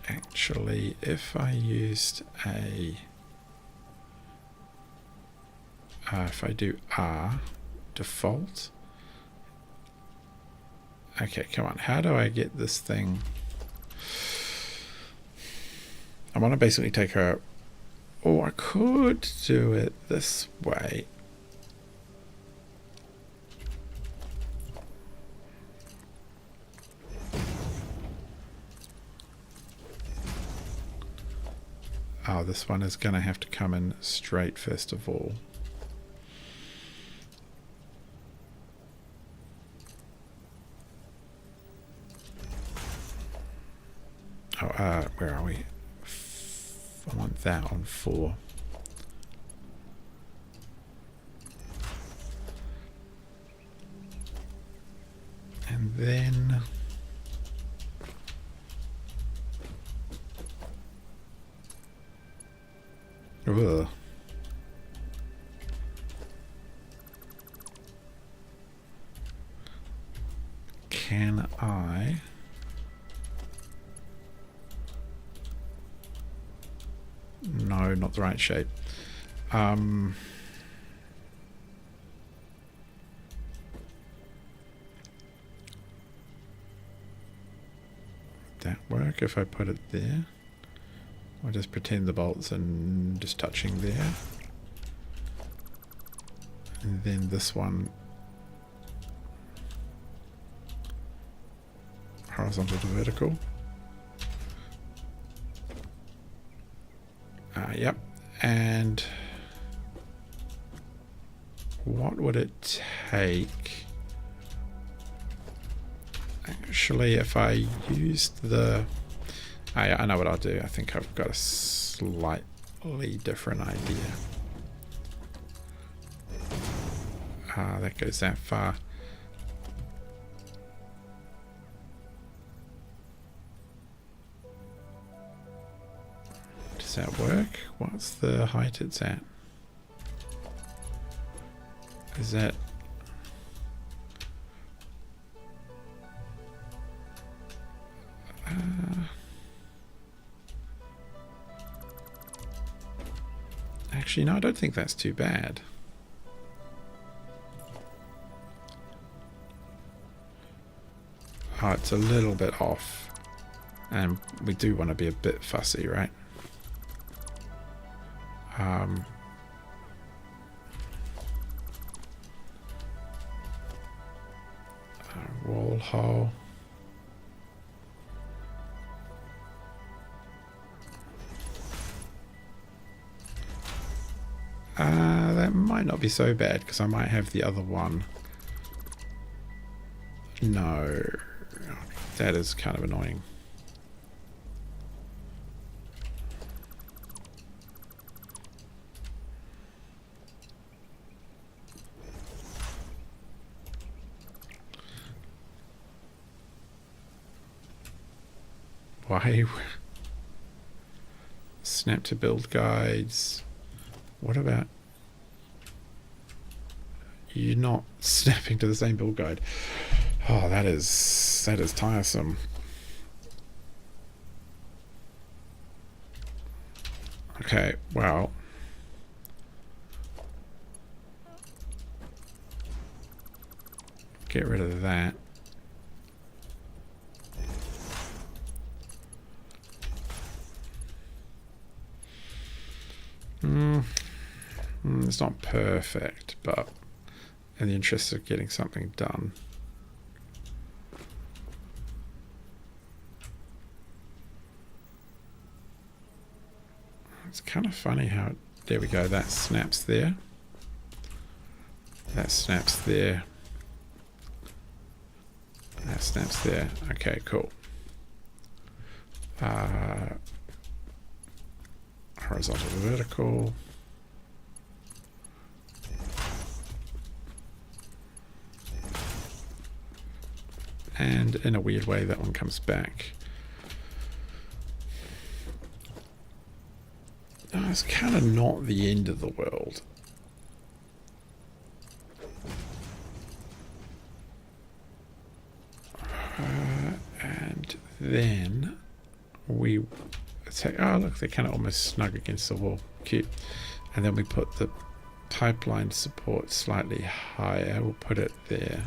actually, if I used a if I do R default, okay, come on, how do I get this thing? I want to basically take her, or I could do it this way. Oh, this one is going to have to come in straight first of all. Oh, where are we? I want that on 4. And then ugh. Can I no, not the right shape. Would that work if I put it there? I'll just pretend the bolts and just touching there. And then this one horizontal to vertical. Yep. And what would it take? Actually, if I used the... I know what I'll do. I think I've got a slightly different idea. That goes that far. Does that work? What's the height it's at? Is that... actually, no, I don't think that's too bad. Oh, it's a little bit off. And we do want to be a bit fussy, right? Wall hole. That might not be so bad because I might have the other one. No, that is kind of annoying. Why? Snap to build guides. What about you not snapping to the same build guide? Oh, that is tiresome. Okay, well, get rid of that. It's not perfect, but in the interest of getting something done. It's kind of funny how, there we go, that snaps there. That snaps there. That snaps there. Okay, cool. Horizontal to vertical. And in a weird way, that one comes back. Oh, it's kind of not the end of the world. And then we say, oh look, they kind of almost snug against the wall. Cute. And then we put the pipeline support slightly higher. We'll put it there.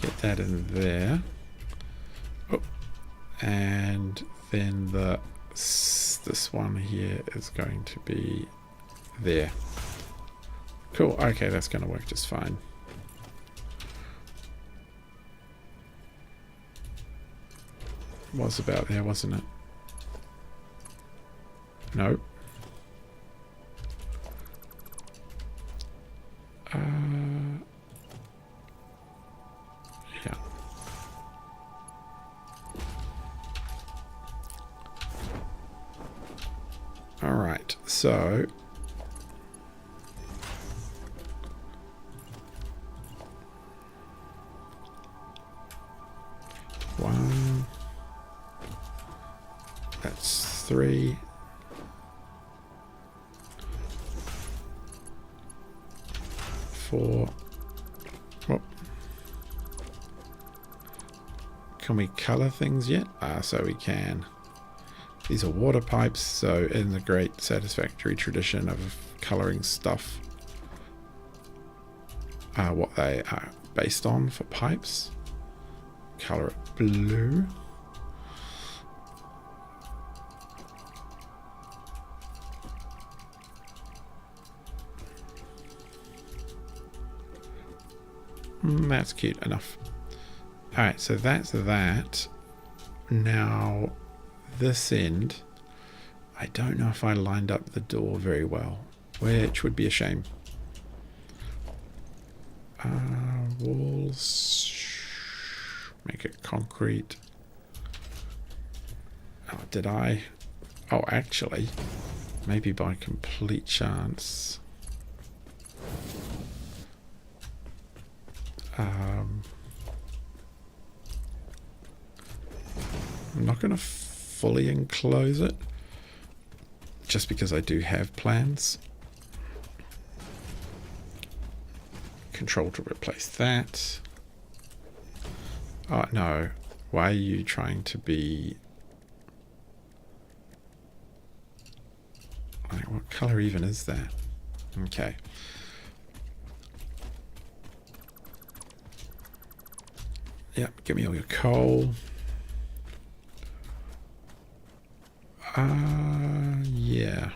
Get that in there. Oh. And then this one here is going to be there. Cool. Okay, that's going to work just fine. Was about there, wasn't it? No. Yeah. All right. So one. That's 3. 4. Whoop. Can we color things yet? So we can. These are water pipes, so in the great Satisfactory tradition of coloring stuff, what they are based on for pipes, color it blue. That's cute enough. Alright, so that's that. Now, this end, I don't know if I lined up the door very well, which would be a shame. Walls, make it concrete. Oh, did I? Oh, actually, maybe by complete chance. I'm not going to fully enclose it, just because I do have plans. Control to replace that. Oh, no. Why are you trying to be... Like, what color even is that? Okay. Yep, give me all your coal. Yeah.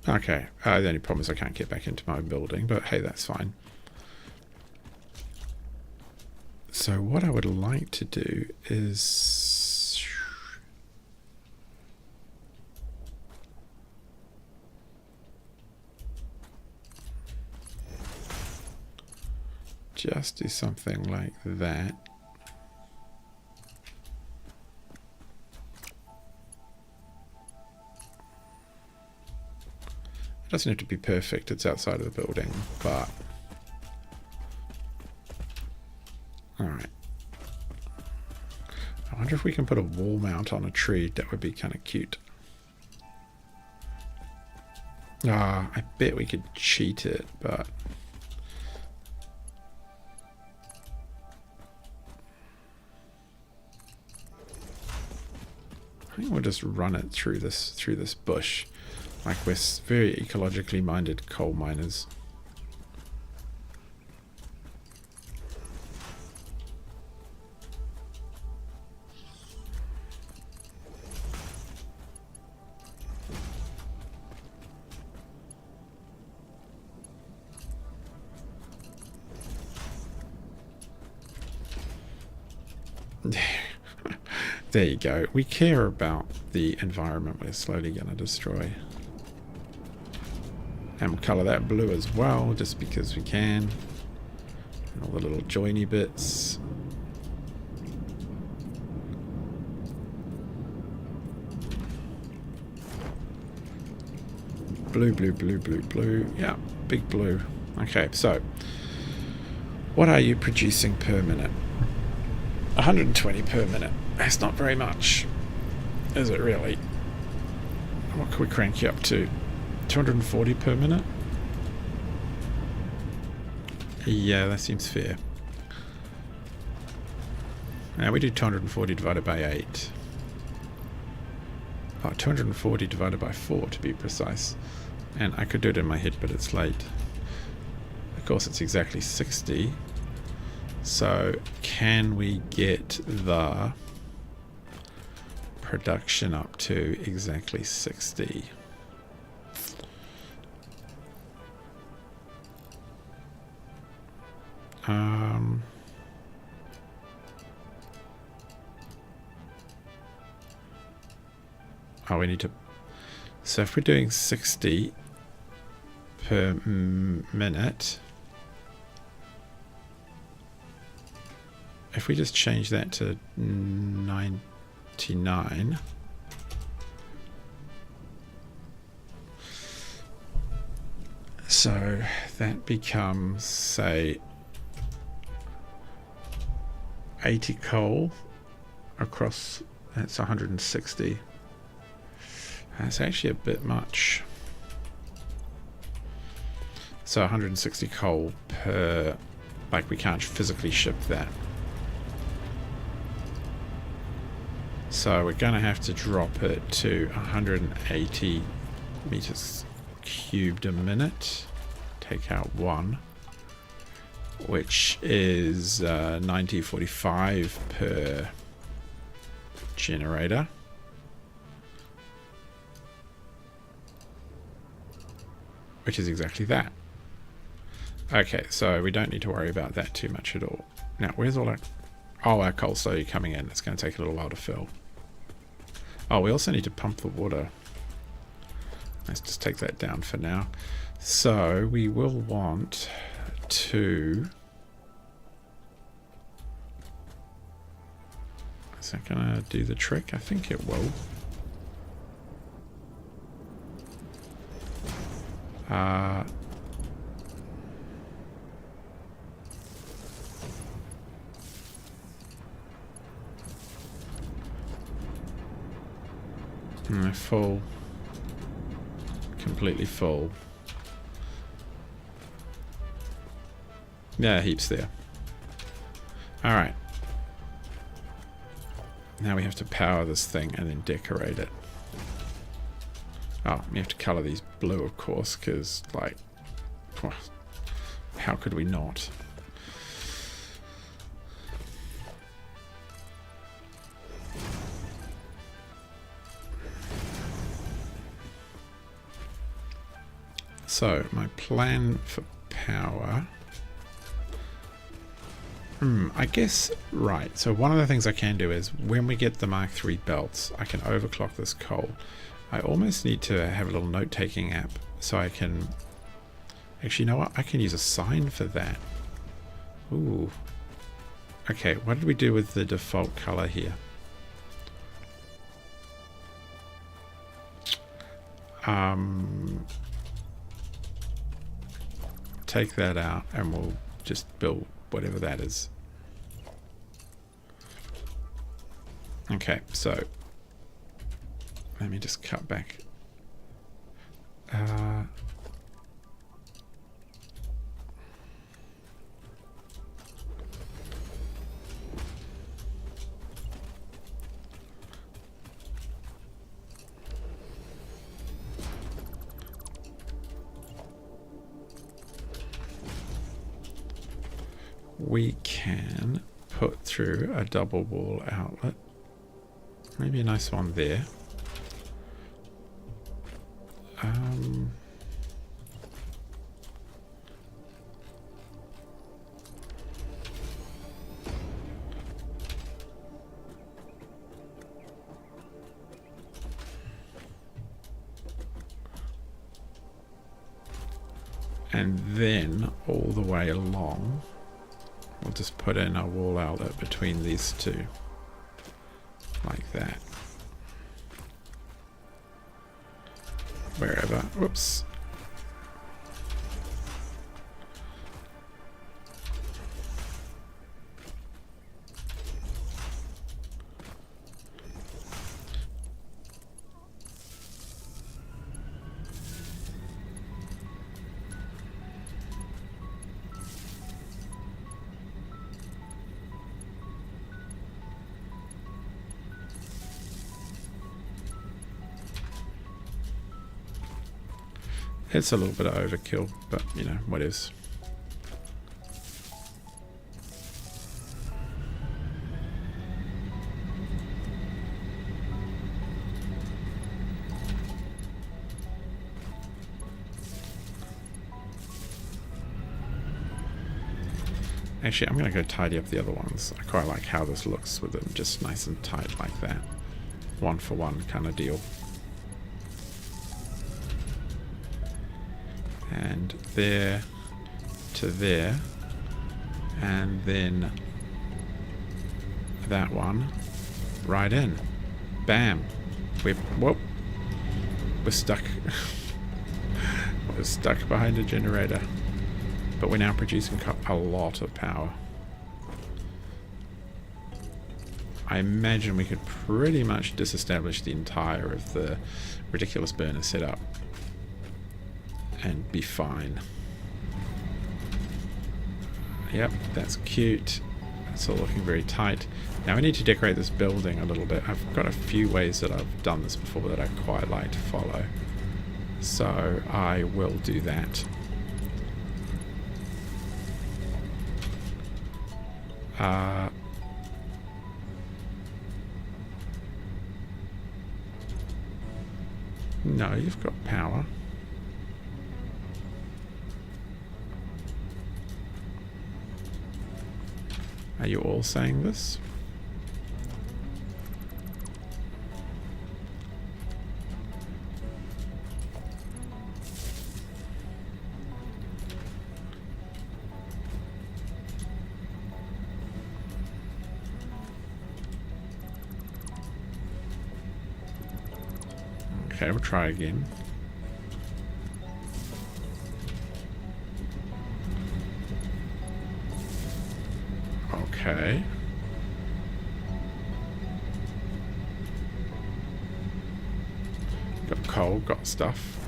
Okay, the only problem is I can't get back into my building, but hey, that's fine. So what I would like to do is just do something like that. It doesn't have to be perfect, it's outside of the building, but alright. I wonder if we can put a wall mount on a tree. That would be kind of cute. I bet we could cheat it, but... I think we'll just run it through this bush. Like we're very ecologically minded coal miners. There you go. We care about the environment we're slowly going to destroy. And we'll colour that blue as well, just because we can. And all the little joiny bits. Blue, blue, blue, blue, blue. Yeah, big blue. Okay, so what are you producing per minute? 120 per minute. That's not very much, is it really? What can we crank you up to? 240 per minute? Yeah, that seems fair. Now we do 240 divided by 8. Oh, 240 divided by 4 to be precise. And I could do it in my head, but it's late. Of course, it's exactly 60. So can we get the production up to exactly 60? Oh, we need to... So if we're doing 60 per minute... If we just change that to 99, so that becomes, say, 80 coal across, that's 160. That's actually a bit much. So 160 coal per, like we can't physically ship that. So we're going to have to drop it to 180 meters cubed a minute. Take out 1, which is 9045 per generator. Which is exactly that. Okay, so we don't need to worry about that too much at all. Now, where's all our... Oh, our coal's slowly coming in. It's going to take a little while to fill. Oh, we also need to pump the water. Let's just take that down for now. So we will want to... Is that going to do the trick? I think it will. Full. Completely full. Yeah, heaps there. Alright. Now we have to power this thing and then decorate it. Oh, we have to colour these blue, of course, because, like, how could we not? So, my plan for power... I guess, right, so one of the things I can do is, when we get the Mark III belts, I can overclock this coal. I almost need to have a little note-taking app, so I can... Actually, you know what? I can use a sign for that. Ooh. Okay, what did we do with the default color here? Take that out and we'll just build whatever that is. Okay, so let me just cut back. we can put through a double wall outlet. Maybe a nice one there. And then all the way along, we'll just put in a wall outlet between these two, like that. Wherever, whoops. It's a little bit of overkill, but you know, what is. Actually, I'm going to go tidy up the other ones. I quite like how this looks with them just nice and tight like that. One for one kind of deal. And there to there, and then that one right in. Bam. We're stuck. We're stuck behind a generator, but we're now producing a lot of power. I imagine we could pretty much disestablish the entire of the ridiculous burner setup and be fine. Yep, that's cute. It's all looking very tight. Now we need to decorate this building a little bit. I've got a few ways that I've done this before that I quite like to follow. So I will do that. No, you've got power. Are you all saying this? Okay, we'll try again. Okay. Got coal, got stuff.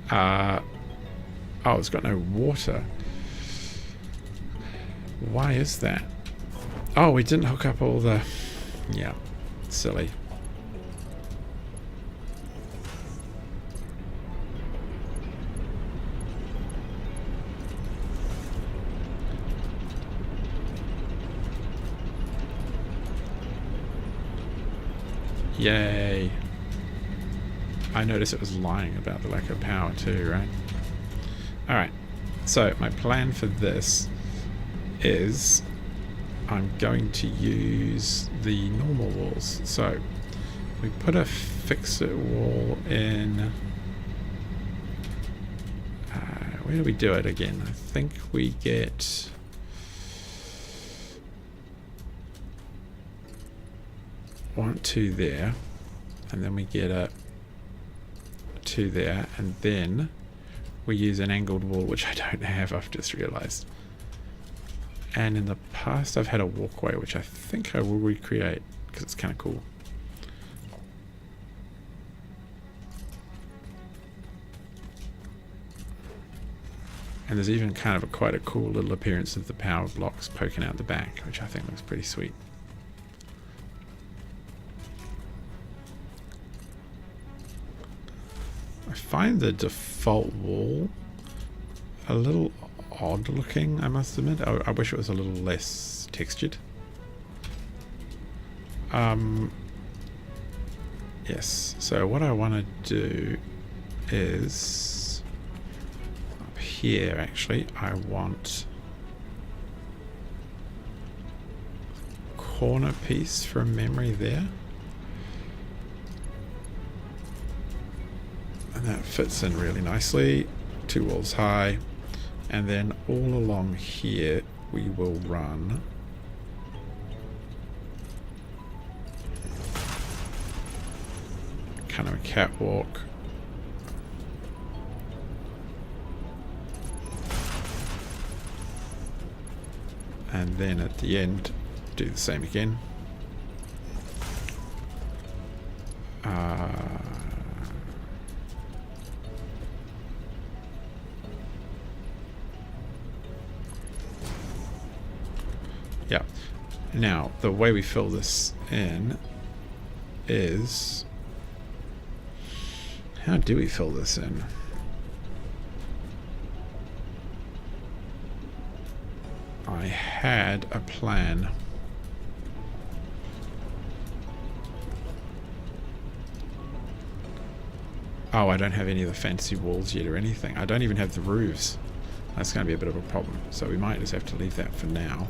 Oh, it's got no water. Why is that? Oh, we didn't hook up all the... Yeah, silly. Yay. I noticed it was lying about the lack of power too, right? Alright, so my plan for this is I'm going to use the normal walls. So we put a fix-it wall in... where do we do it again? I think we get... one, two there, and then we get a two there, and then we use an angled wall, which I don't have, I've just realized. And in the past I've had a walkway, which I think I will recreate because it's kind of cool. And there's even kind of quite a cool little appearance of the power blocks poking out the back, which I think looks pretty sweet. I find the default wall a little odd looking, I must admit. I wish it was a little less textured. Yes, so what I want to do is up here actually, I want corner piece from memory there. And that fits in really nicely, 2 walls high. And then all along here we will run kind of a catwalk. And then at the end do the same again. Yeah. Now, the way we fill this in is... How do we fill this in? I had a plan. Oh, I don't have any of the fancy walls yet or anything. I don't even have the roofs. That's going to be a bit of a problem. So we might just have to leave that for now.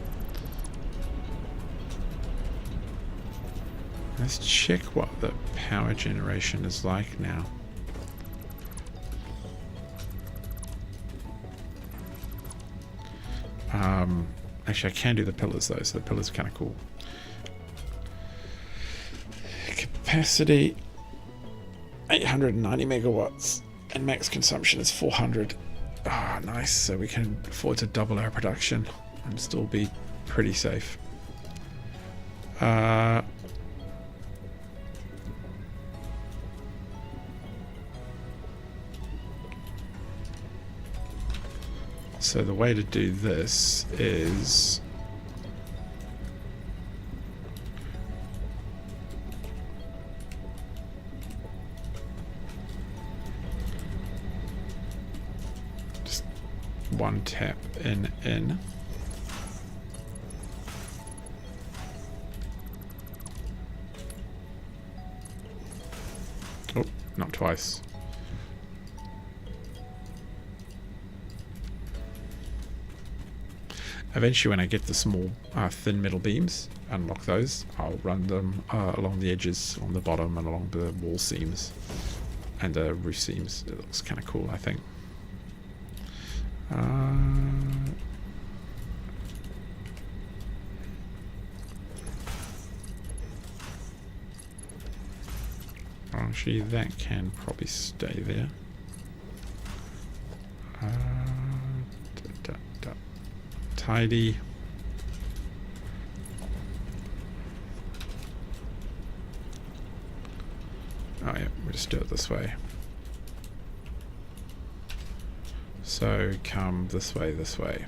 Let's check what the power generation is like now. Actually, I can do the pillars though, so the pillars are kind of cool. Capacity 890 megawatts and max consumption is 400. Ah, nice. So we can afford to double our production and still be pretty safe. So the way to do this is just one tap in. Oh, not twice. Eventually, when I get the small thin metal beams, unlock those, I'll run them along the edges, on the bottom, and along the wall seams and the roof seams. It looks kind of cool, I think. Actually, that can probably stay there. Tidy. Oh yeah, we'll just do it this way. So come this way, this way.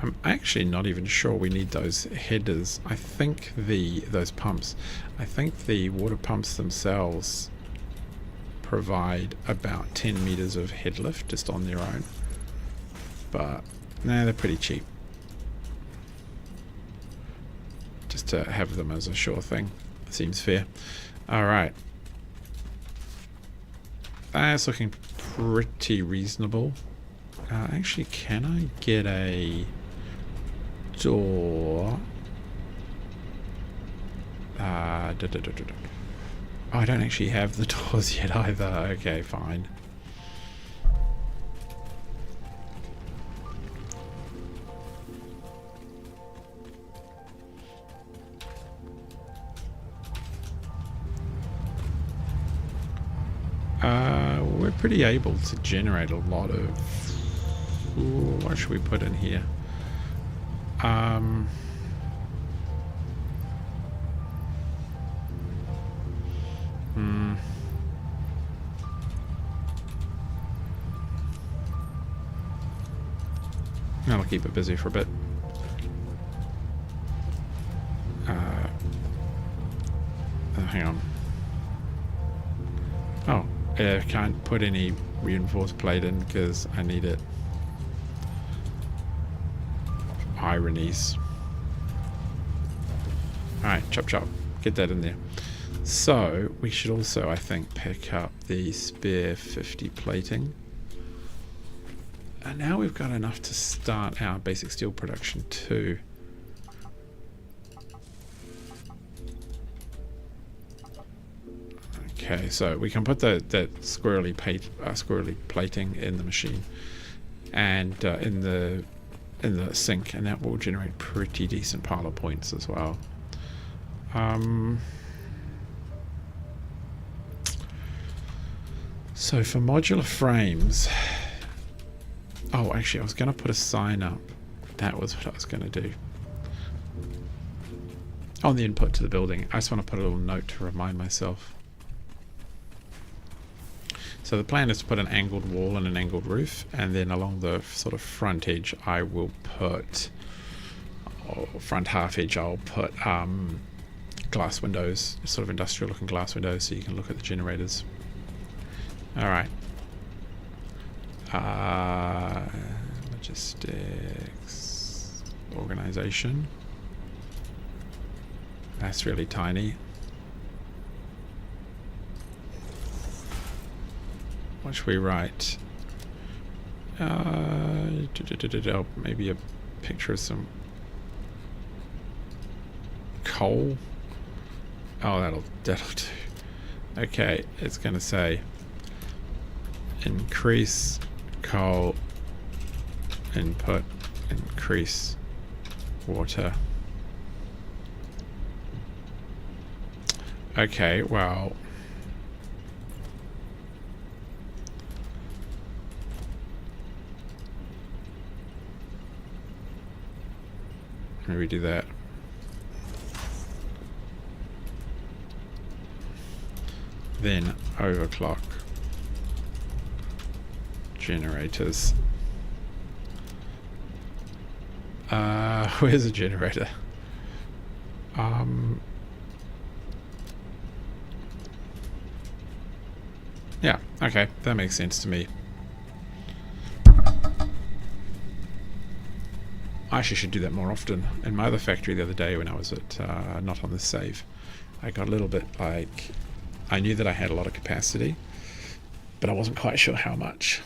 I'm actually not even sure we need those headers. I think those pumps, I think the water pumps themselves provide about 10 meters of head lift just on their own. But nah, they're pretty cheap. Just to have them as a sure thing. Seems fair. Alright. That's looking pretty reasonable. Actually, can I get a door? Oh, I don't actually have the doors yet either. Okay, fine. We're pretty able to generate a lot of... Ooh, what should we put in here? That'll keep it busy for a bit. Hang on. Oh, I can't put any reinforced plate in because I need it. Ironies. Alright, chop chop. Get that in there. So, we should also, I think, pick up the spare 50 plating. And now we've got enough to start our basic steel production too. Okay, so we can put that squirrely plating in the machine and in the sink, and that will generate pretty decent parlor points as well. So for modular frames, oh, actually, I was going to put a sign up. That was what I was going to do. On the input to the building, I just want to put a little note to remind myself. So the plan is to put an angled wall and an angled roof, and then along the sort of front edge I will put, front half edge I'll put glass windows, sort of industrial looking glass windows, so you can look at the generators. Alright. Logistics, organization. That's really tiny. What should we write? Maybe a picture of some coal. Oh, that'll do. Okay, it's going to say increase coal input, increase water. Okay, well, maybe do that. Then overclock generators. Where's a generator? Yeah, okay, that makes sense to me. I actually should do that more often. In my other factory the other day when I was at, not on this save, I got a little bit like, I knew that I had a lot of capacity, but I wasn't quite sure how much.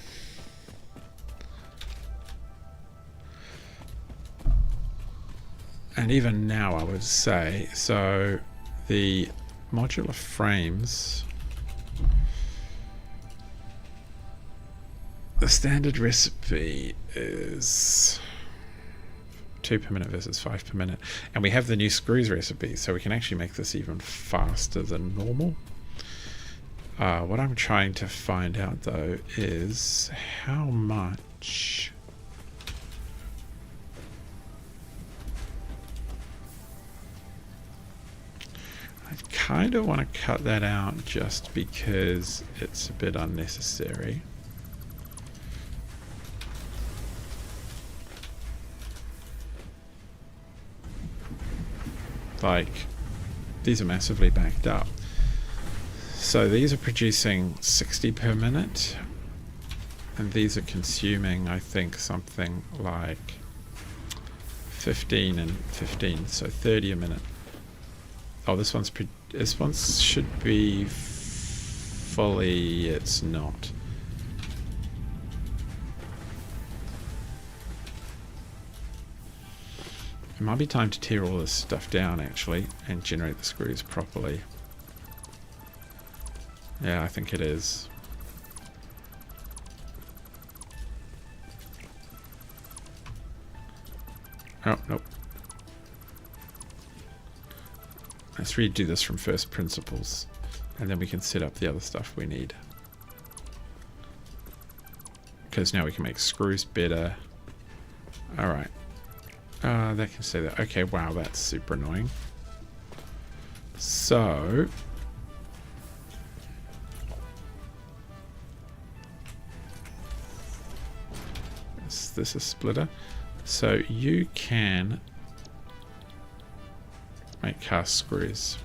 And even now I would say, so the modular frames, the standard recipe is 2 per minute versus 5 per minute, and we have the new screws recipe, so we can actually make this even faster than normal. What I'm trying to find out though is how much I kind of want to cut that out just because it's a bit unnecessary. Like, these are massively backed up. So these are producing 60 per minute, and these are consuming, I think, something like 15 and 15, so 30 a minute. Oh, this one should be fully, it's not. It might be time to tear all this stuff down actually and generate the screws properly. Yeah, I think it is. Oh, nope. Let's redo this from first principles, and then we can set up the other stuff we need. Because now we can make screws better. Alright. That can say that. Okay, wow, that's super annoying. So... is this a splitter? So you can make cast screws.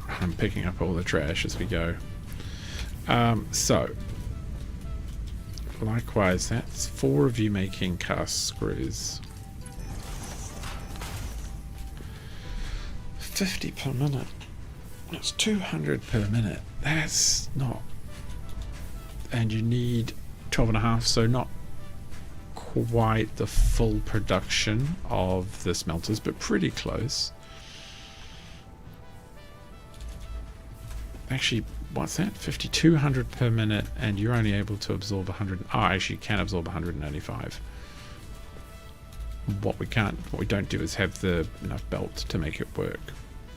I'm picking up all the trash as we go. So likewise, that's 4 of you making cast screws. 50 per minute. That's 200 per minute. That's not. And you need 12.5, so not quite the full production of the smelters, but pretty close. Actually, what's that? 5,200 per minute, and you're only able to absorb 100. Oh, actually, you can absorb 185. What we don't do is have the enough belt to make it work,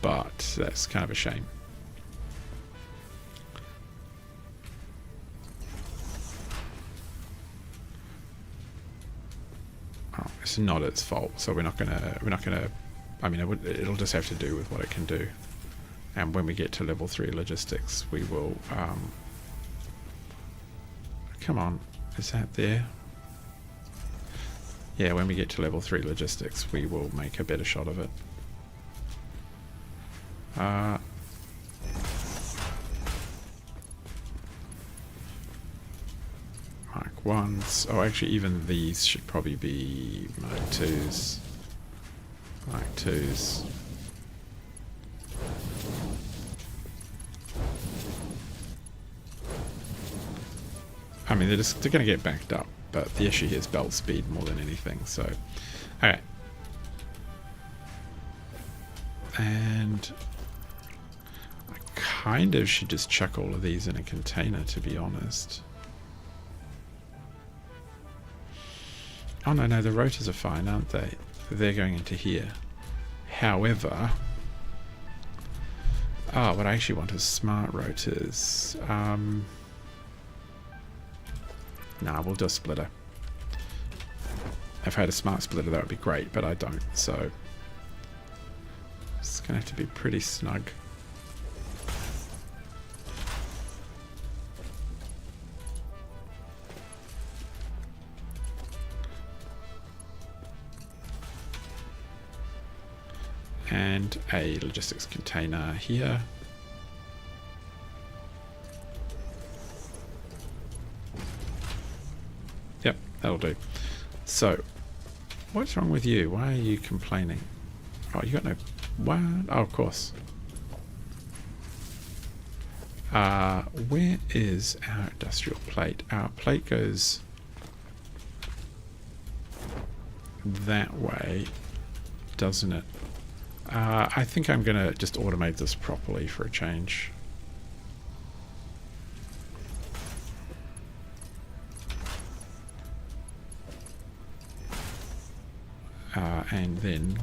but that's kind of a shame. Oh, it's not its fault, so we're not gonna. I mean, it'll just have to do with what it can do. And when we get to level 3 logistics, we will. Come on, is that there? Yeah, when we get to level 3 logistics, we will make a better shot of it. Mark 1s. Oh, actually, even these should probably be Mark 2s. Mark 2s. I mean, they're going to get backed up, but the issue here is belt speed more than anything. So, okay. And I kind of should just chuck all of these in a container, to be honest. Oh no, the rotors are fine, aren't they? They're going into here. However, what I actually want is smart rotors. Nah, we'll do a splitter. If I had a smart splitter, that would be great, but I don't, so it's gonna have to be pretty snug. And a logistics container here. Yep, that'll do. So, what's wrong with you? Why are you complaining? Oh, you got no... What? Oh, of course. Where is our industrial plate? Our plate goes that way, doesn't it? I think I'm going to just automate this properly for a change. And then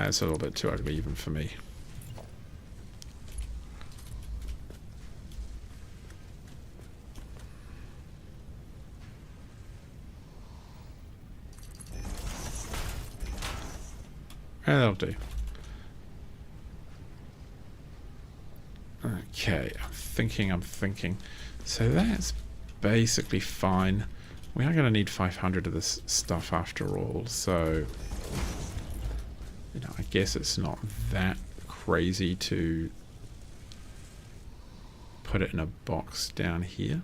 it's a little bit too ugly even for me. Yeah, that'll do. Okay, I'm thinking. So that's basically fine. We are going to need 500 of this stuff after all, so you know, I guess it's not that crazy to put it in a box down here.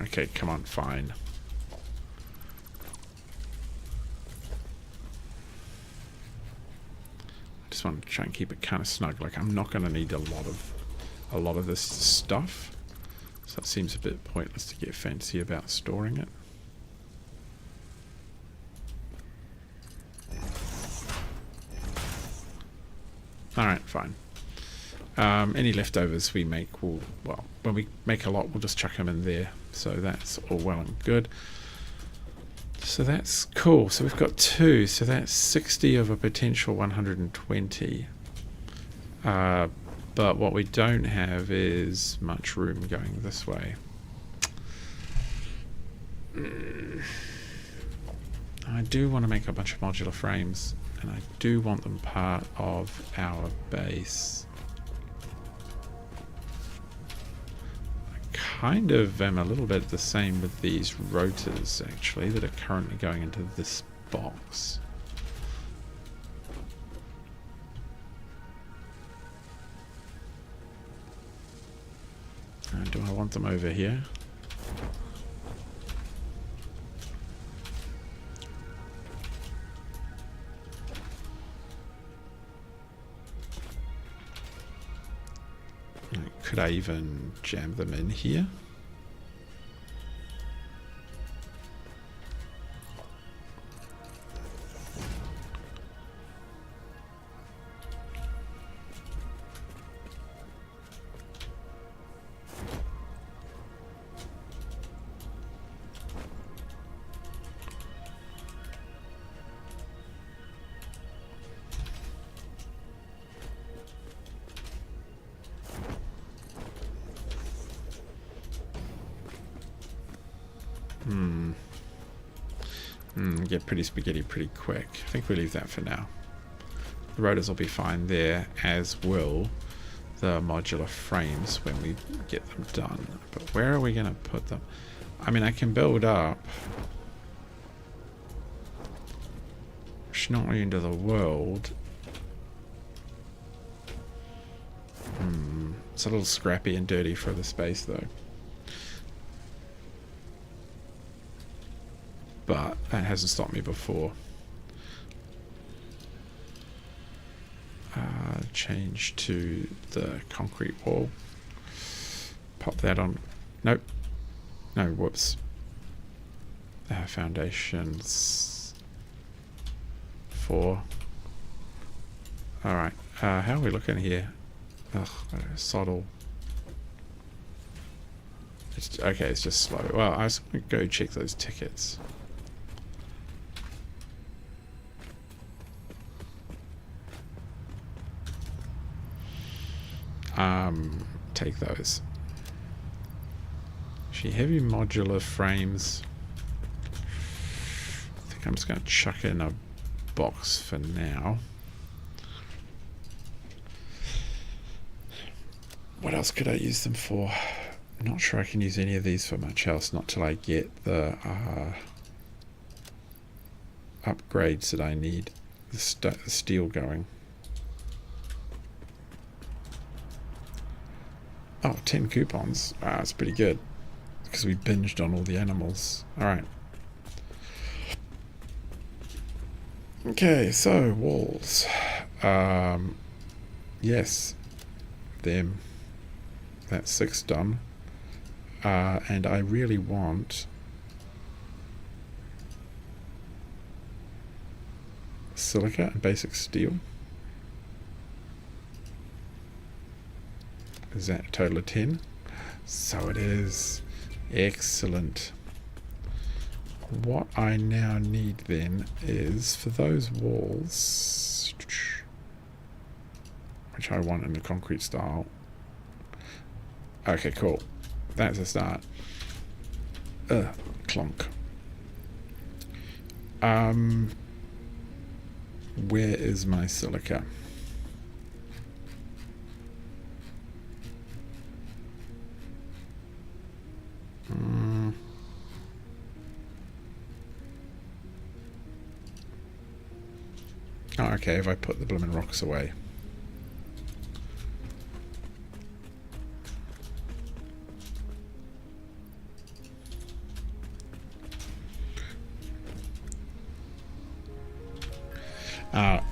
Okay, come on, fine. I just want to try and keep it kind of snug. Like, I'm not going to need a lot of this stuff, so it seems a bit pointless to get fancy about storing it. Alright, fine. Any leftovers we make will, well, when we make a lot, we'll just chuck them in there. So that's all well and good. So that's cool. So we've got 2. So that's 60 of a potential 120. But what we don't have is much room going this way. I do want to make a bunch of modular frames, and I do want them part of our base. I kind of am a little bit the same with these rotors, actually, that are currently going into this box. Do I want them over here? Could I even jam them in here? Get pretty spaghetti pretty quick. I think we leave that for now. The rotors will be fine there, as will the modular frames when we get them done. But where are we going to put them? I mean, I can build up. It's not really into the world. It's a little scrappy and dirty for the space, though. But that hasn't stopped me before. Change to the concrete wall. Pop that on. Nope. No, whoops. Foundations 4. Alright. How are we looking here? Ugh, soddle. Okay, it's just slow. Well, I was going to go check those tickets. Take those. Actually, heavy modular frames. I think I'm just going to chuck in a box for now. What else could I use them for? I'm not sure I can use any of these for much else, not till I get the upgrades that I need, the steel going. Oh, 10 coupons. That's pretty good. Because we binged on all the animals. Alright. Okay, so walls. Yes. Them. That's 6 done. And I really want silica and basic steel. Is that a total of 10? So it is. Excellent. What I now need then is for those walls, which I want in the concrete style. Okay, cool. That's a start. Clonk. Where is my silica? Oh, okay, if I put the blooming rocks away.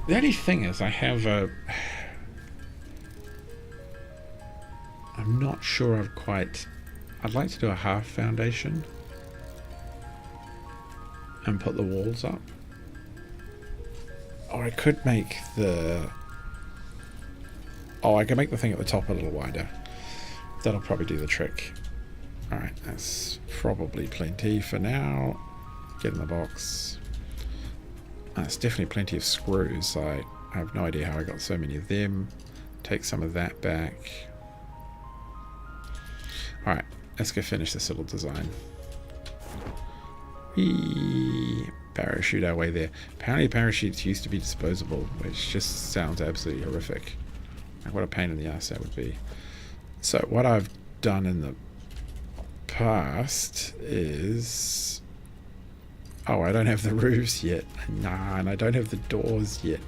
The only thing is I have a... I'm not sure I've quite... I'd like to do a half foundation and put the walls up. Or I could make the Oh, I can make the thing at the top a little wider. That'll probably do the trick. Alright, that's probably plenty for now. Get in the box. That's definitely plenty of screws. I have no idea how I got so many of them. Take some of that back. Alright, let's go finish this little design. Whee! Parachute our way there. Apparently parachutes used to be disposable, which just sounds absolutely horrific. Like, what a pain in the ass that would be. So what I've done in the past is... Oh, I don't have the roofs yet. Nah, and I don't have the doors yet.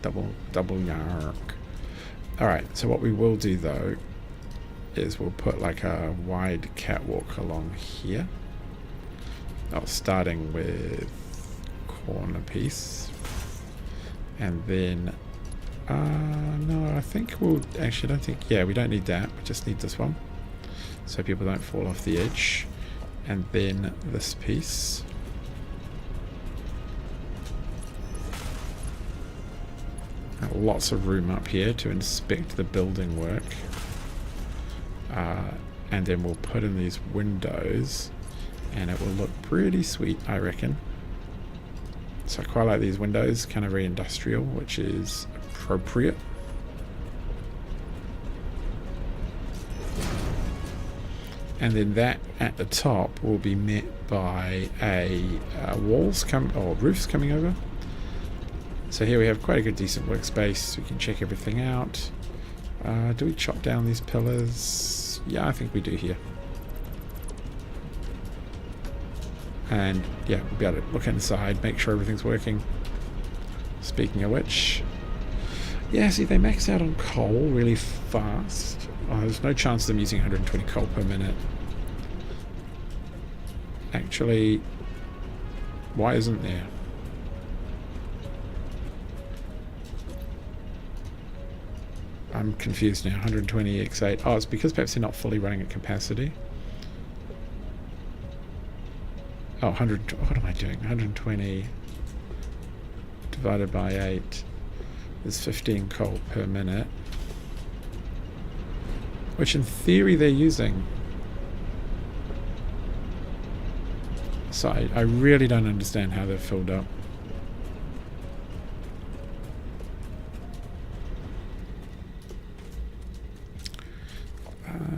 Double yark. Alright, so what we will do though is we'll put like a wide catwalk along here. Oh, starting with corner piece. And then no, I think we'll actually, I don't think, yeah, we don't need that, we just need this one so people don't fall off the edge. And then this piece. Lots of room up here to inspect the building work. And then we'll put in these windows and it will look pretty sweet, I reckon. So I quite like these windows, kind of very industrial, which is appropriate. And then that at the top will be met by a roofs coming over. So here we have quite a good decent workspace. We can check everything out. Do we chop down these pillars? Yeah, I think we do here. And yeah, we'll be able to look inside, make sure everything's working. Speaking of which, yeah, see, they max out on coal really fast. Oh, there's no chance of them using 120 coal per minute. Actually, why isn't there? I'm confused now. 120 x8. Oh, it's because perhaps they're not fully running at capacity. Oh, 100. What am I doing? 120 divided by 8 is 15 coal per minute. Which in theory they're using. So I really don't understand how they're filled up.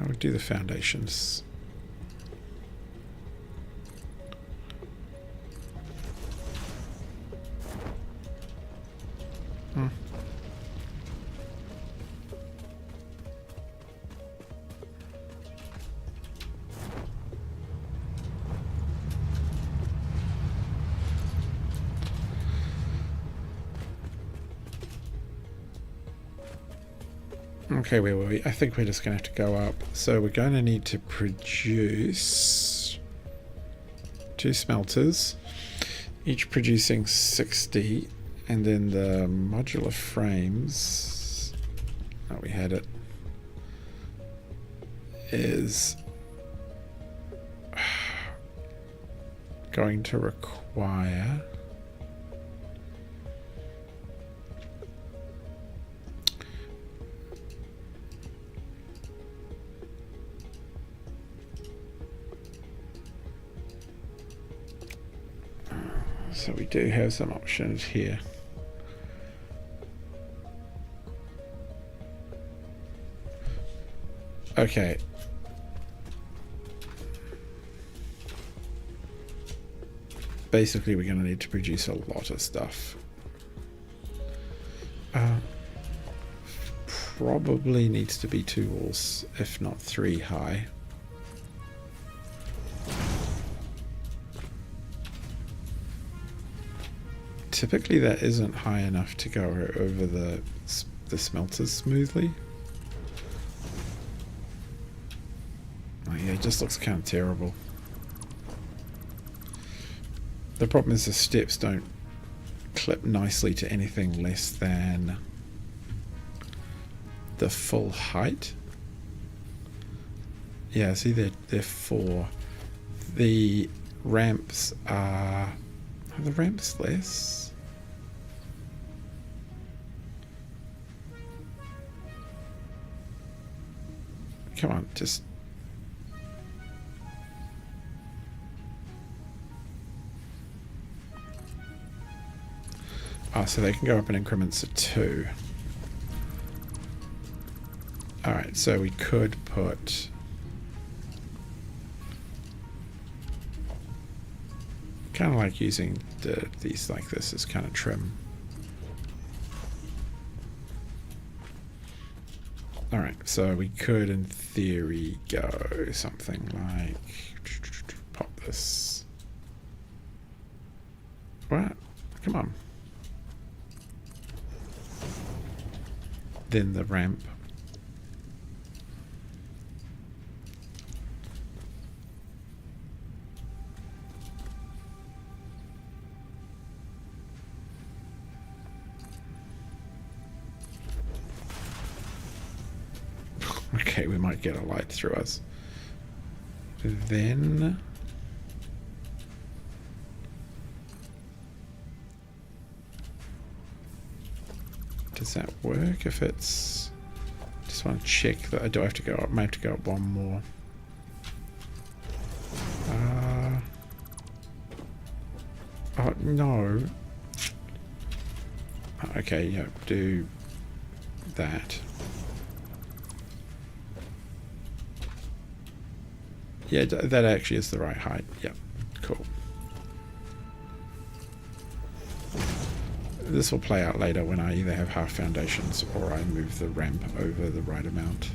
We'll do the foundations. Okay, where were we? I think we're just going to have to go up. So we're going to need to produce 2 smelters, each producing 60, and then the modular frames, oh, we had it, is going to require so we do have some options here. Okay. Basically, we're going to need to produce a lot of stuff. Probably needs to be 2 walls, if not 3 high. Typically that isn't high enough to go over the smelters smoothly. Oh yeah, it just looks kind of terrible. The problem is the steps don't clip nicely to anything less than the full height. Yeah, see, they're 4. The ramps are the ramps less? Come on, just... Oh, so they can go up in increments of 2. Alright, so we could put... kind of like using these like this as kind of trim. Alright, so we could in theory go something like... pop this. What? Come on. Then the ramp. Okay, we might get a light through us. Then... does that work if it's... just want to check that I do have to go up. Might have to go up one more. Oh, no. Okay, yeah, do that. Yeah, that actually is the right height. Yep, cool. This will play out later when I either have half foundations or I move the ramp over the right amount.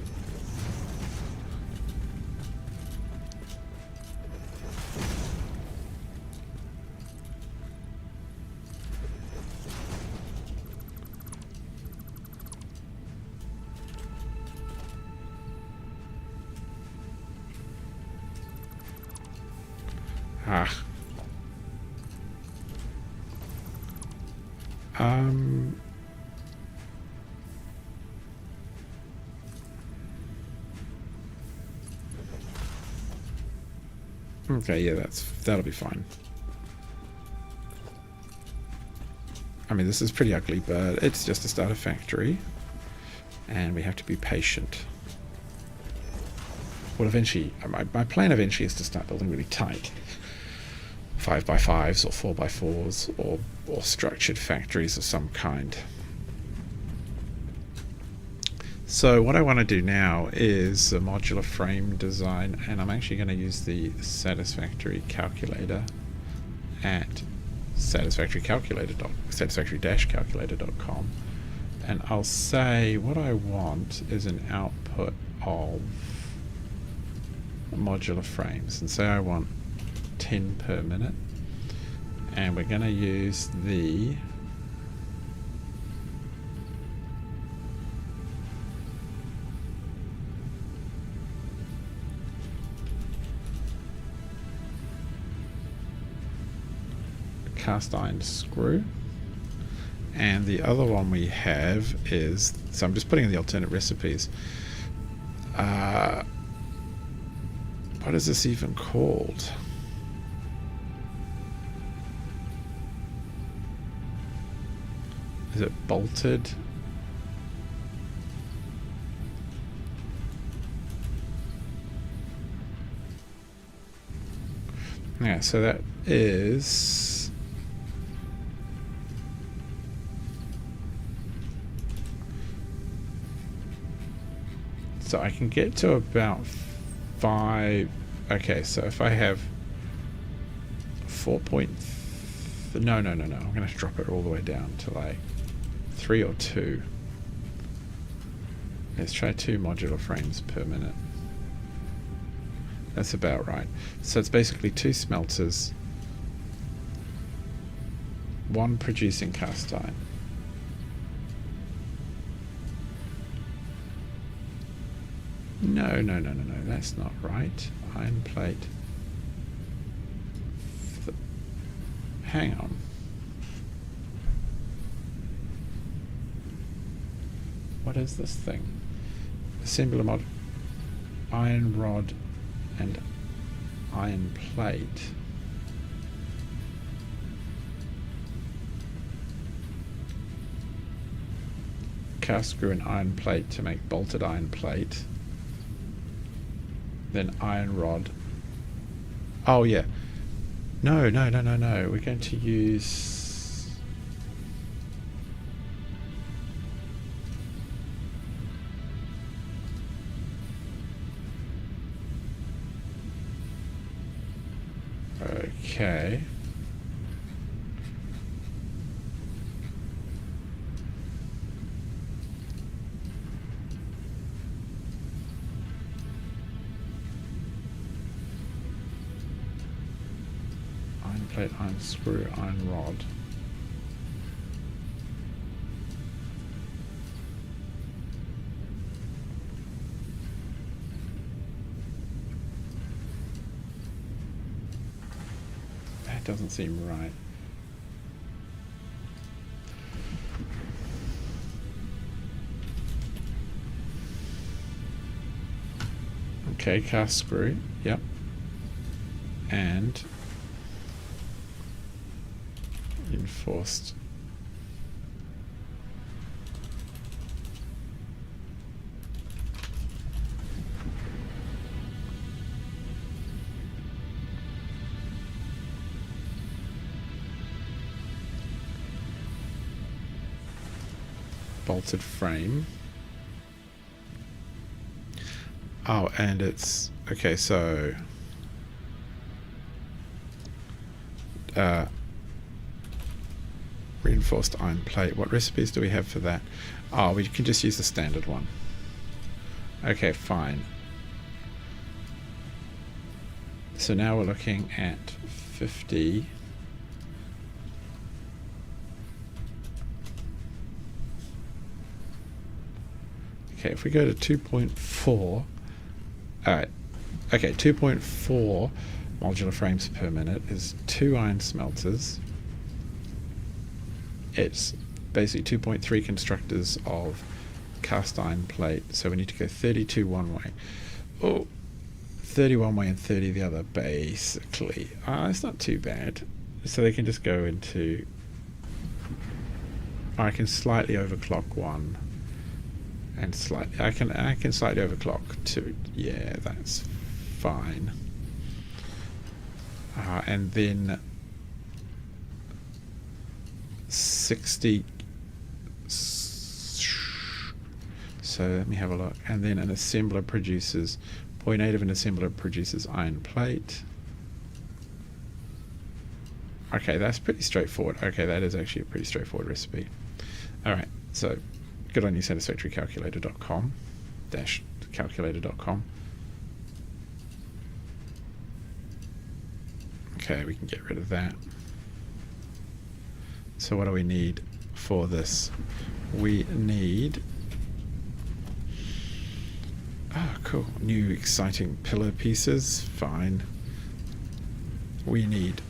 Ah. Okay, yeah, that'll be fine. I mean, this is pretty ugly, but it's just a starter factory, and we have to be patient. Well, eventually, my plan eventually is to start building really tight 5x5s or 4x4s or structured factories of some kind. So what I want to do now is a modular frame design, and I'm actually going to use the Satisfactory calculator at satisfactory-calculator.com, and I'll say what I want is an output of modular frames, and say I want 10 per minute, and we're going to use the cast iron screw, and the other one we have is, so I'm just putting in the alternate recipes. What is this even called? Is it bolted? Yeah, so that is... so I can get to about 5. Okay, so if I have 4 point... no, I'm going to drop it all the way down to like 3 or 2. Let's try 2 modular frames per minute. That's about right. So it's basically 2 smelters, 1 producing cast iron. No, that's not right. Iron plate. Hang on. What is this thing? Assembler mod. Iron rod and iron plate. Cast screw and iron plate to make bolted iron plate. Then iron rod. Oh yeah. No. We're going to use... Okay. Iron plate, iron screw, iron rod. That doesn't seem right. Okay, cast screw, yep. And reinforced. Bolted frame. Oh, and it's okay, so reinforced iron plate. What recipes do we have for that? Oh, we can just use the standard one. Okay, fine. So now we're looking at 50. Okay, if we go to 2.4, alright, okay, 2.4 modular frames per minute is 2 iron smelters. It's basically 2.3 constructors of cast iron plate, so we need to go 32 one way. Oh, 30 one way and 30 the other, basically. It's not too bad. So they can just go into... I can slightly overclock one. And slightly, I can slightly overclock two. Yeah, that's fine. And then 60. So let me have a look. And then an assembler produces 0.8 of an assembler produces iron plate. Okay, that's pretty straightforward. Okay, that is actually a pretty straightforward recipe. All right, so good on you, satisfactory-calculator.com -calculator.com. Okay, we can get rid of that. So what do we need for this? We need... Oh, cool. New exciting pillar pieces. Fine. We need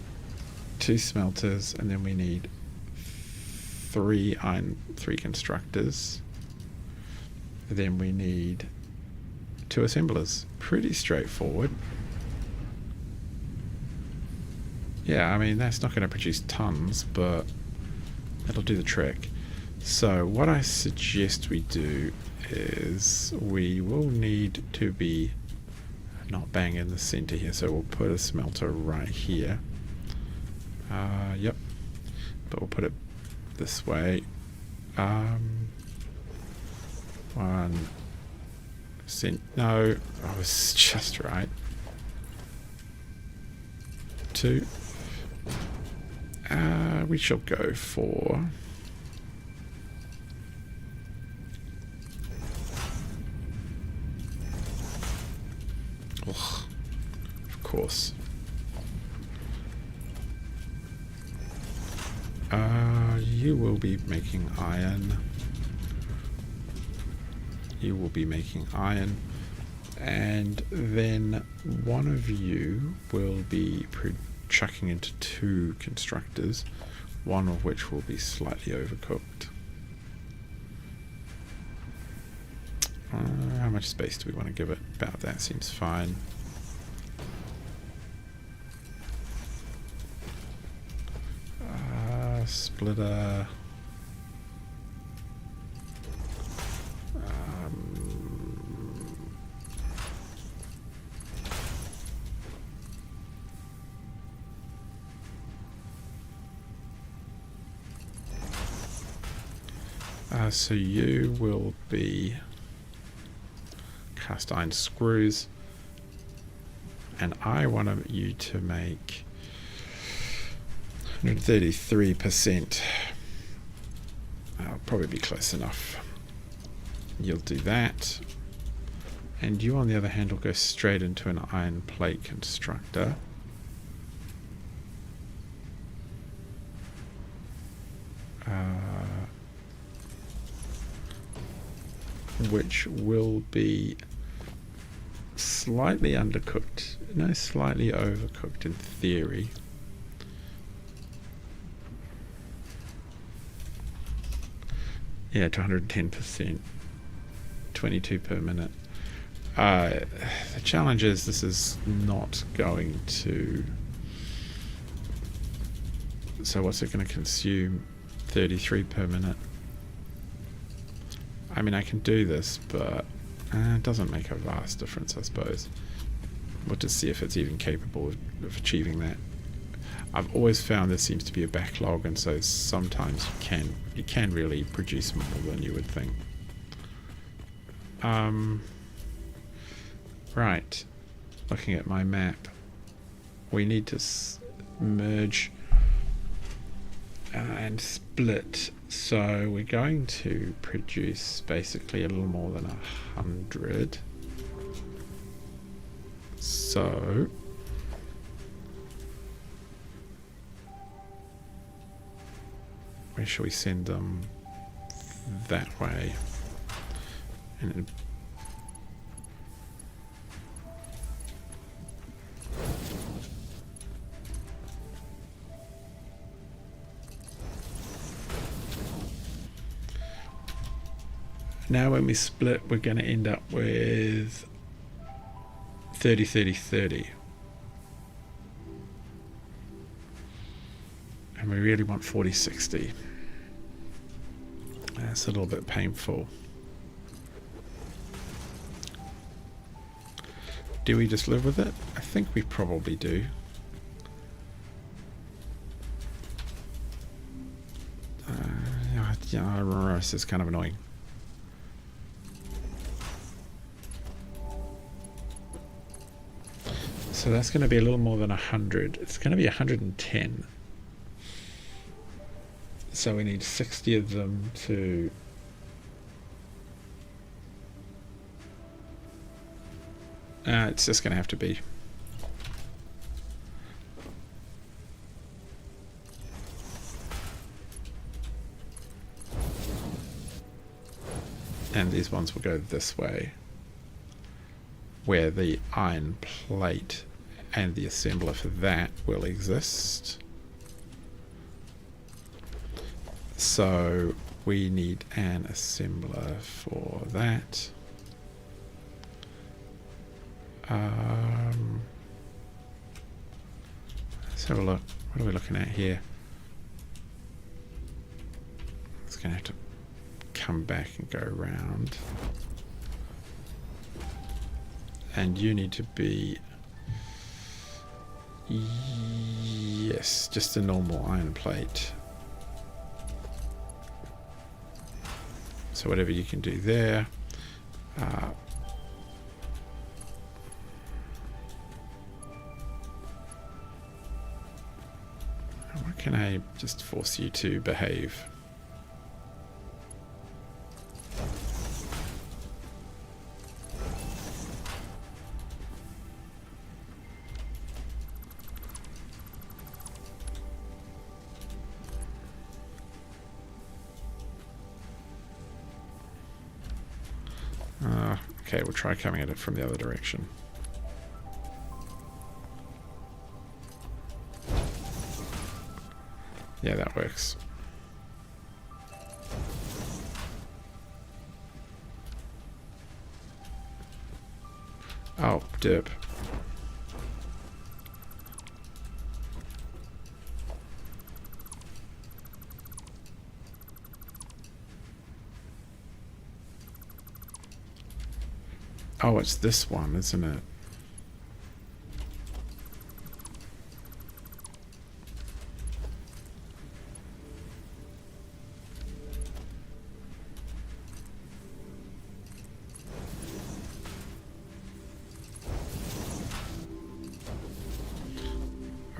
2 smelters, and then we need 3 constructors. Then we need 2 assemblers. Pretty straightforward. Yeah, I mean, that's not going to produce tons, but it'll do the trick. So what I suggest we do is we will need to be not bang in the center here, so we'll put a smelter right here. Yep, but we'll put it this way. 1 cent. No, I was just right. 2. We shall go for... Ugh, of course. You will be making iron. You will be making iron. And then one of you will be chucking into 2 constructors, one of which will be slightly overcooked. How much space do we want to give it? About that seems fine. Splitter. So you will be cast iron screws, and I want you to make 133%. I'll probably be close enough. You'll do that. And you, on the other hand, will go straight into an iron plate constructor. Which will be slightly undercooked. No, slightly overcooked in theory. Yeah, to 110%. 22 per minute. The challenge is this is not going to... So what's it going to consume? 33 per minute. I mean, I can do this, but it doesn't make a vast difference, I suppose. We'll just see if it's even capable of achieving that. I've always found there seems to be a backlog, and so sometimes you can really produce more than you would think. Right, looking at my map, we need to merge and split. So we're going to produce basically a little more than 100. So where shall we send them? That way. And now when we split, we're going to end up with 30, 30, 30. And we really want 40, 60. That's a little bit painful. Do we just live with it? I think we probably do. Yeah, this is kind of annoying. So that's going to be a little more than 100. It's going to be 110. So we need 60 of them to... it's just going to have to be. And these ones will go this way, where the iron plate and the assembler for that will exist. So we need an assembler for that. Let's have a look. What are we looking at here? It's going to have to come back and go around. And you need to be... Yes, just a normal iron plate. So whatever you can do there. What can I just force you to behave? Okay, we'll try coming at it from the other direction. Yeah, that works. Oh, derp. Oh, it's this one, isn't it?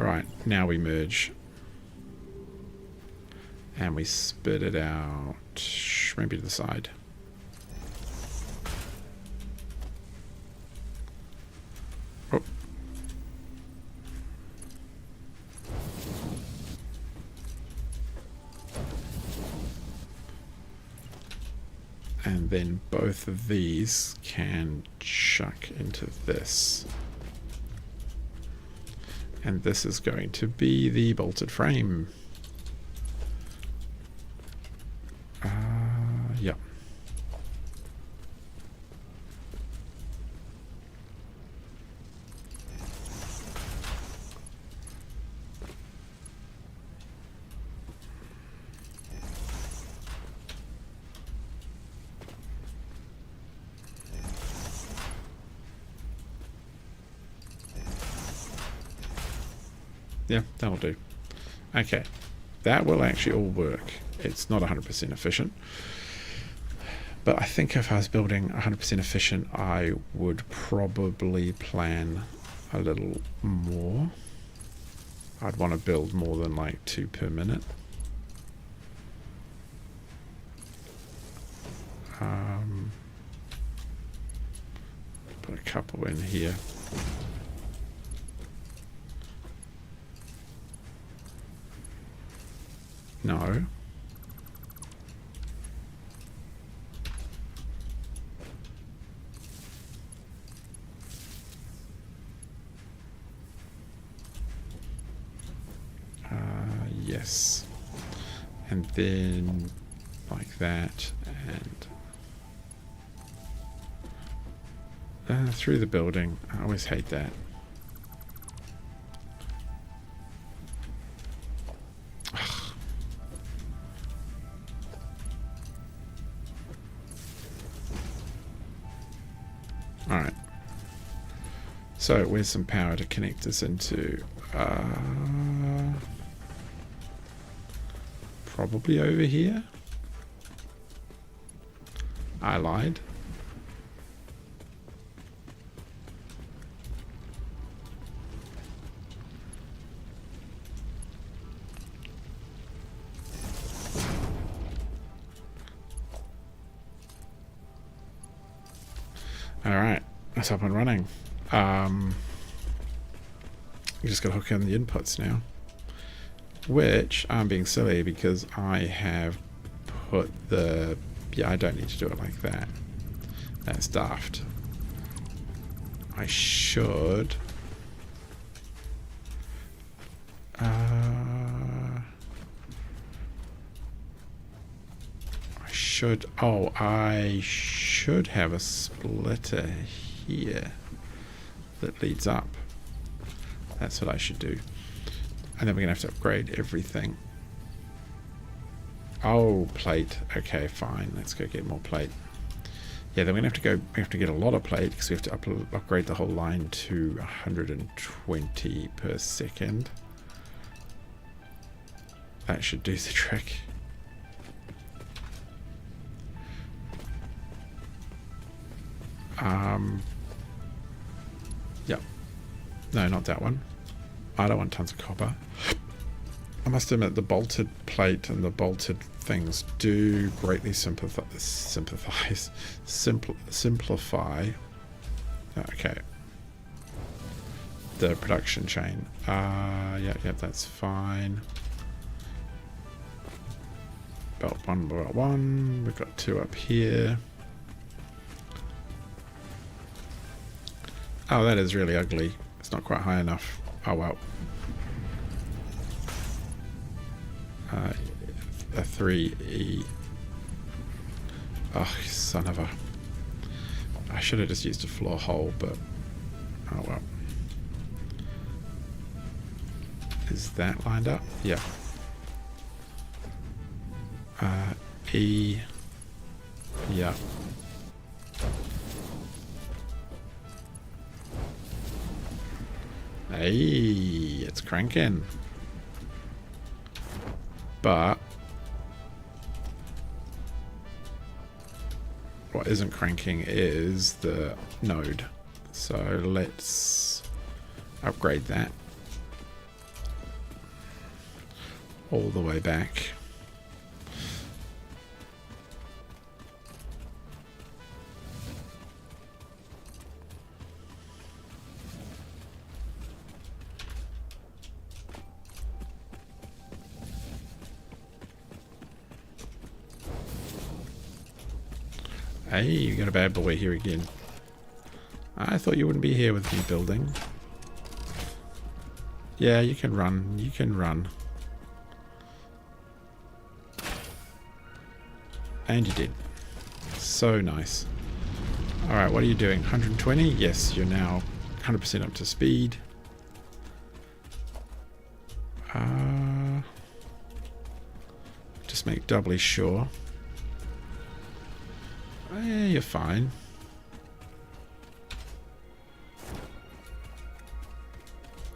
Right, now we merge. And we spit it out, maybe to the side. Oh. And then both of these can chuck into this. And this is going to be the bolted frame. Yep. Yeah, that'll do. Okay, that will actually all work. It's not 100% efficient, but I think if I was building 100% efficient, I would probably plan a little more. I'd want to build more than like 2 per minute. Put a couple in here. No. Yes. And then like that, and through the building. I always hate that. Alright. So where's some power to connect this into? Probably over here. I lied. Alright, that's up and running. You just gotta hook in the inputs now. Which I'm being silly because I have put the... Yeah, I don't need to do it like that. That's daft. I should... I should have a splitter here that leads up. That's what I should do. And then we're going to have to upgrade everything. Oh, plate. Okay, fine. Let's go get more plate. Yeah, then we're going to have to we have to get a lot of plate because we have to upgrade the whole line to 120 per second. That should do the trick. Yep. No, not that one. I don't want tons of copper. I must admit the bolted plate and the bolted things do greatly simplify. Okay. The production chain. Yeah, that's fine. Belt 1, belt 1. We've got 2 up here. Oh, that is really ugly. It's not quite high enough. Oh well. A 3E. Oh, son of a... I should have just used a floor hole, but... Oh well. Is that lined up? Yeah. E. Yeah. Hey, it's cranking. But what isn't cranking is the node. So let's upgrade that. all the way back. Hey, you got a bad boy here again. I thought you wouldn't be here with me building. Yeah, you can run. You can run. And you did. So nice. Alright, what are you doing? 120? Yes, you're now 100% up to speed. Just make doubly sure. Yeah, you're fine.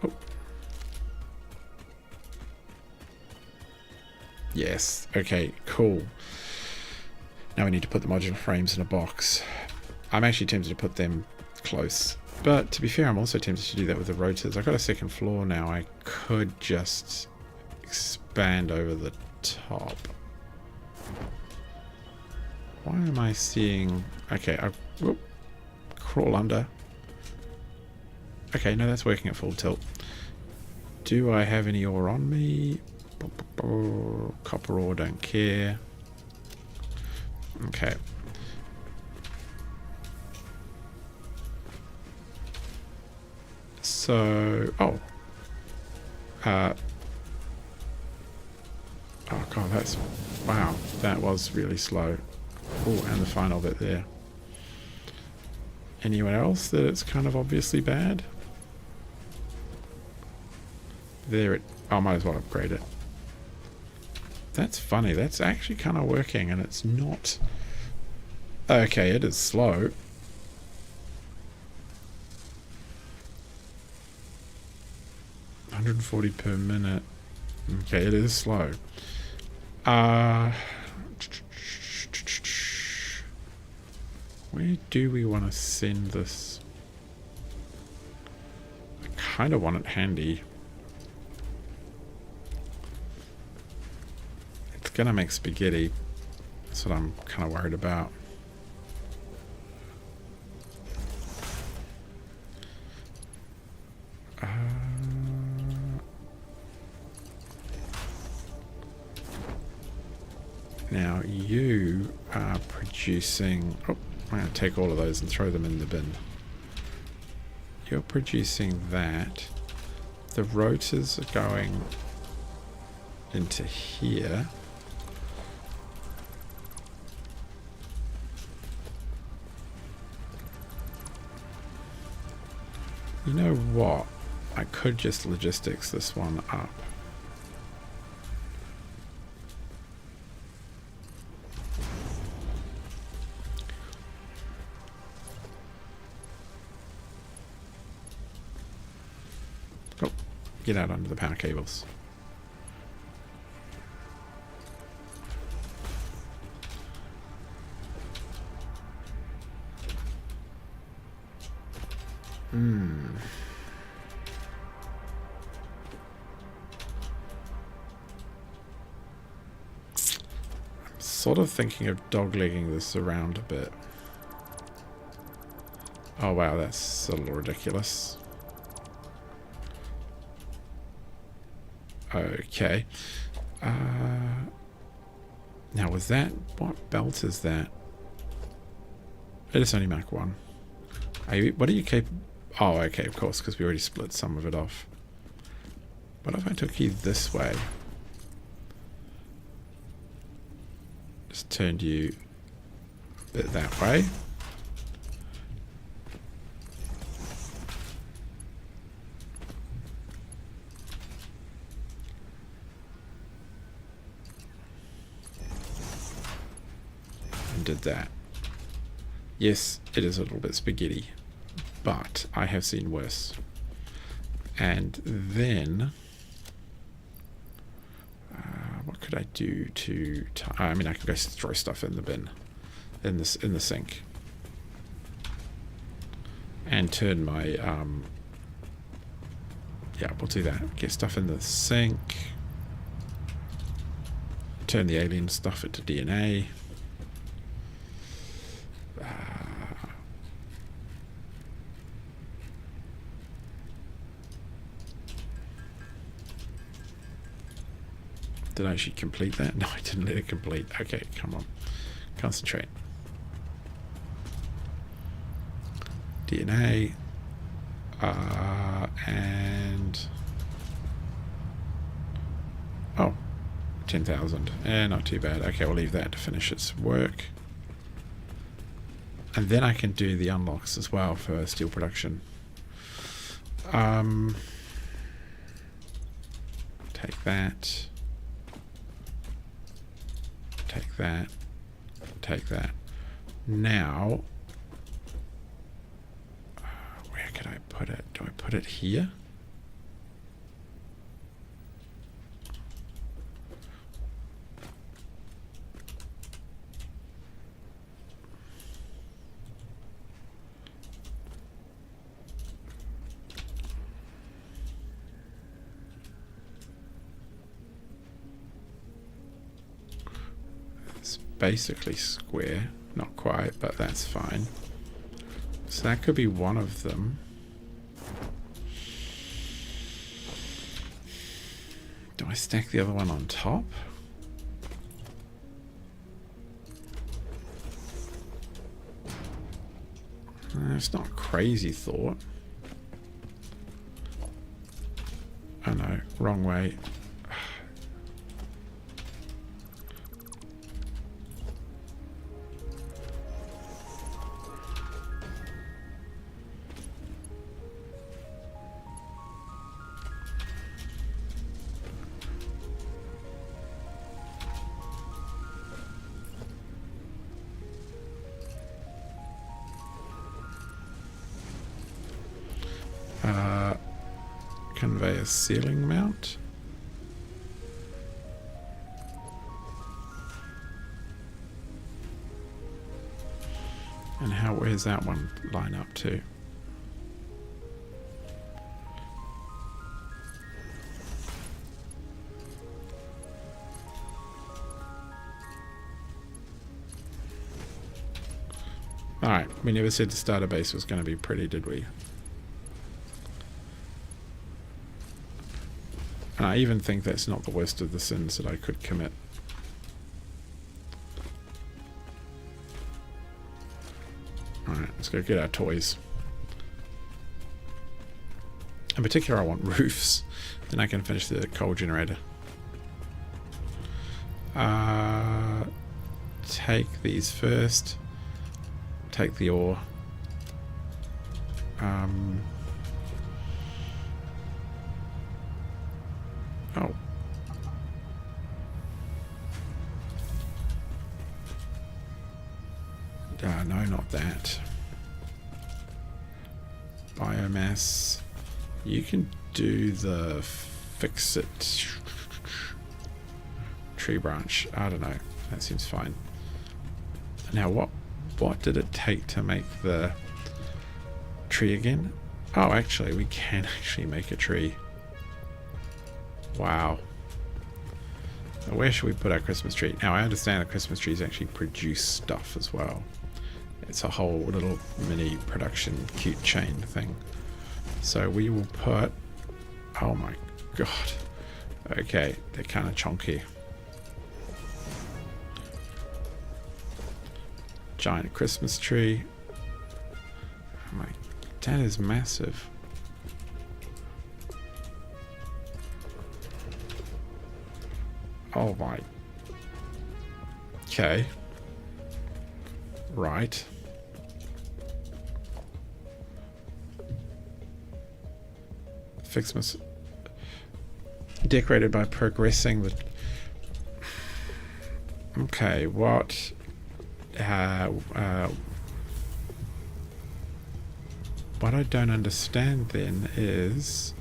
Oh. Yes. Okay, cool. Now we need to put the modular frames in a box. I'm actually tempted to put them close. But to be fair, I'm also tempted to do that with the rotors. I've got a second floor now. I could just expand over the top. Why am I seeing... Okay, whoop, crawl under. Okay, no, that's working at full tilt. Do I have any ore on me? Copper ore, don't care. Okay. So... Oh. Oh god, that's... Wow, that was really slow. Oh, and the final bit there. Anyone else that it's kind of obviously bad? There it... Oh, I might as well upgrade it. That's funny. That's actually kind of working, and it's not... Okay, it is slow. $140 per minute. Okay, it is slow. Where do we want to send this? I kind of want it handy. It's going to make spaghetti. That's what I'm kind of worried about. Now you are producing... Oh, I'm going to take all of those and throw them in the bin. You're producing that. The rotors are going into here. You know what? I could just logistics this one up. Oh, get out under the power cables. I'm sort of thinking of doglegging this around a bit. Oh wow, that's a little ridiculous. Okay. Now with that, what belt is that? It is only Mach 1. What are you capable... Oh, okay, of course, because we already split some of it off. What if I took you this way? Just turned you a bit that way. And did that. Yes, it is a little bit spaghetti, but I have seen worse. And then, what could I do to? I mean, I could go throw stuff in the bin, in the sink, and turn my. Yeah, we'll do that. Get stuff in the sink. turn the alien stuff into DNA. Did I actually complete that? No, I didn't let it complete. Okay, come on. Concentrate. DNA. And... oh, 10,000. Not too bad. Okay, we'll leave that to finish its work. And then I can do the unlocks as well for steel production. Take that. Take that. Take that. Now, where could I put it? Do I put it here? Basically square, not quite, but that's fine. So that could be one of them. Do I stack the other one on top? It's not a crazy thought. Oh no, wrong way. Conveyor ceiling mount. And where's that one line up to? Alright, we never said the starter base was going to be pretty, did we? And I even think that's not the worst of the sins that I could commit. Alright, let's go get our toys. In particular, I want roofs. Then I can finish the coal generator. Take these first. Take the ore. Oh. No, not that. Biomass. You can do the fix it tree branch. I don't know. That seems fine. Now what did it take to make the tree again? Oh, actually, we can actually make a tree. Wow. Now, where should we put our Christmas tree? Now, I understand the Christmas trees actually produce stuff as well. It's a whole little mini production cute chain thing. So we will put... oh my god. Okay, they're kind of chunky. Giant Christmas tree. Oh my... that is massive. Oh my... okay. Right. Fixmas decorated by progressing the... okay, what... what I don't understand then is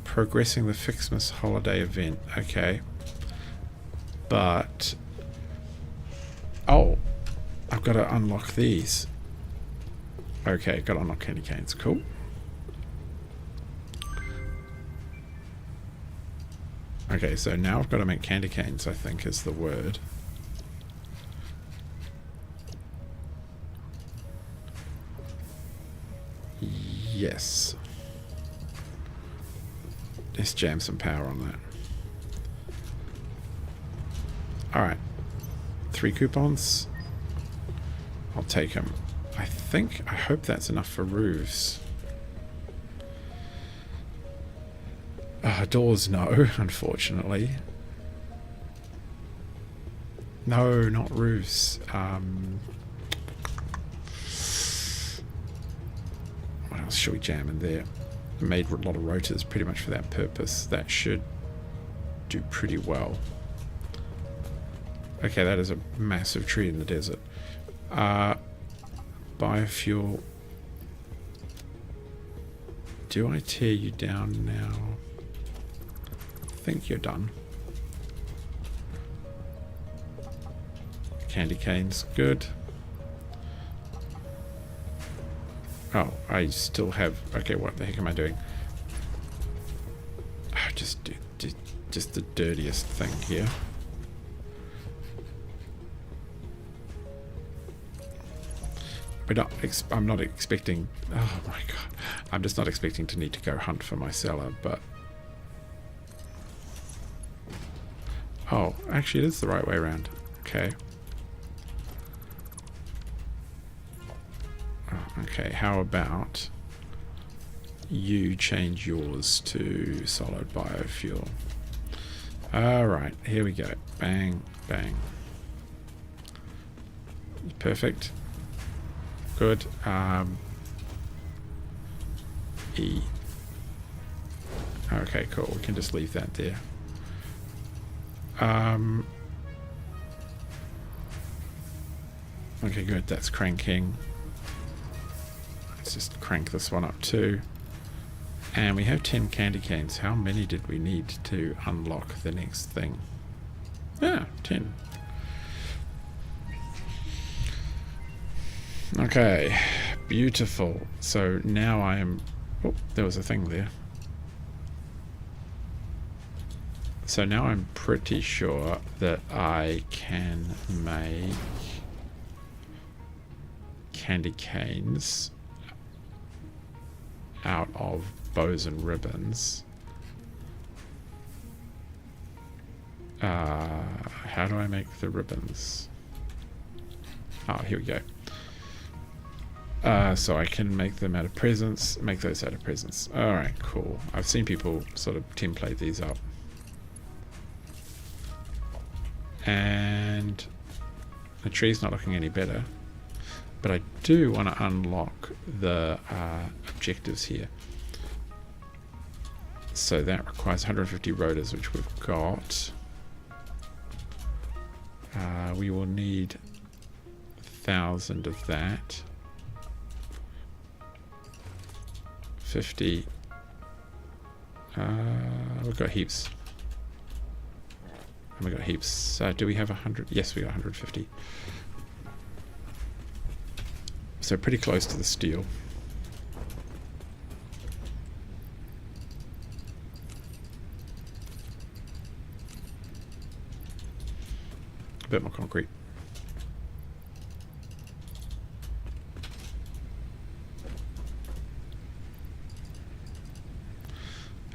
progressing the Fixmas holiday event. Okay, but oh, I've got to unlock these. Okay, got to unlock candy canes. Cool. Okay, so now I've got to make candy canes, I think is the word. Yes. Let's jam some power on that. Alright. 3 coupons. I'll take them. I hope that's enough for roofs. Doors, no, unfortunately. No, not roofs. What else should we jam in there? I made a lot of rotors pretty much for that purpose. That should do pretty well. Okay, that is a massive tree in the desert. Biofuel. Do I tear you down now? I think you're done. Candy canes, good. Oh, I still have... Okay, what the heck am I doing? Just the dirtiest thing here. But I'm not expecting... Oh my god. I'm just not expecting to need to go hunt for my cellar, but... Oh, actually it is the right way around. Okay. Oh, okay, how about you change yours to solid biofuel? Alright, here we go. Bang, bang. Perfect. Good. E. Okay, cool. We can just leave that there. Okay, good. That's cranking. Let's just crank this one up too. And we have 10 candy canes. How many did we need to unlock the next thing? Yeah, 10. Okay, beautiful. So now I am... Oh, there was a thing there. So now I'm pretty sure that I can make candy canes out of bows and ribbons. How do I make the ribbons? Oh, here we go. So I can make them out of presents, make those out of presents. Alright, cool. I've seen people sort of template these up. And the tree's not looking any better. But I do want to unlock the objectives here. So that requires 150 rotors, which we've got. We will need 1,000 of that. 50. We've got heaps. And we got heaps. Do we have 100? Yes, we got 150. So pretty close to the steel. A bit more concrete.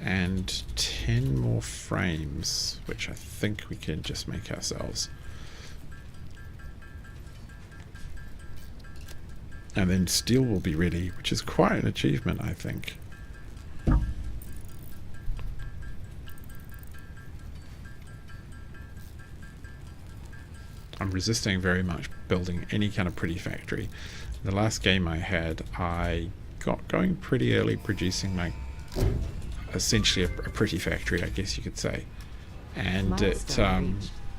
And 10 more frames, which I think we can just make ourselves. And then steel will be ready, which is quite an achievement, I think. I'm resisting very much building any kind of pretty factory. The last game I had, I got going pretty early producing like essentially a pretty factory, I guess you could say. And it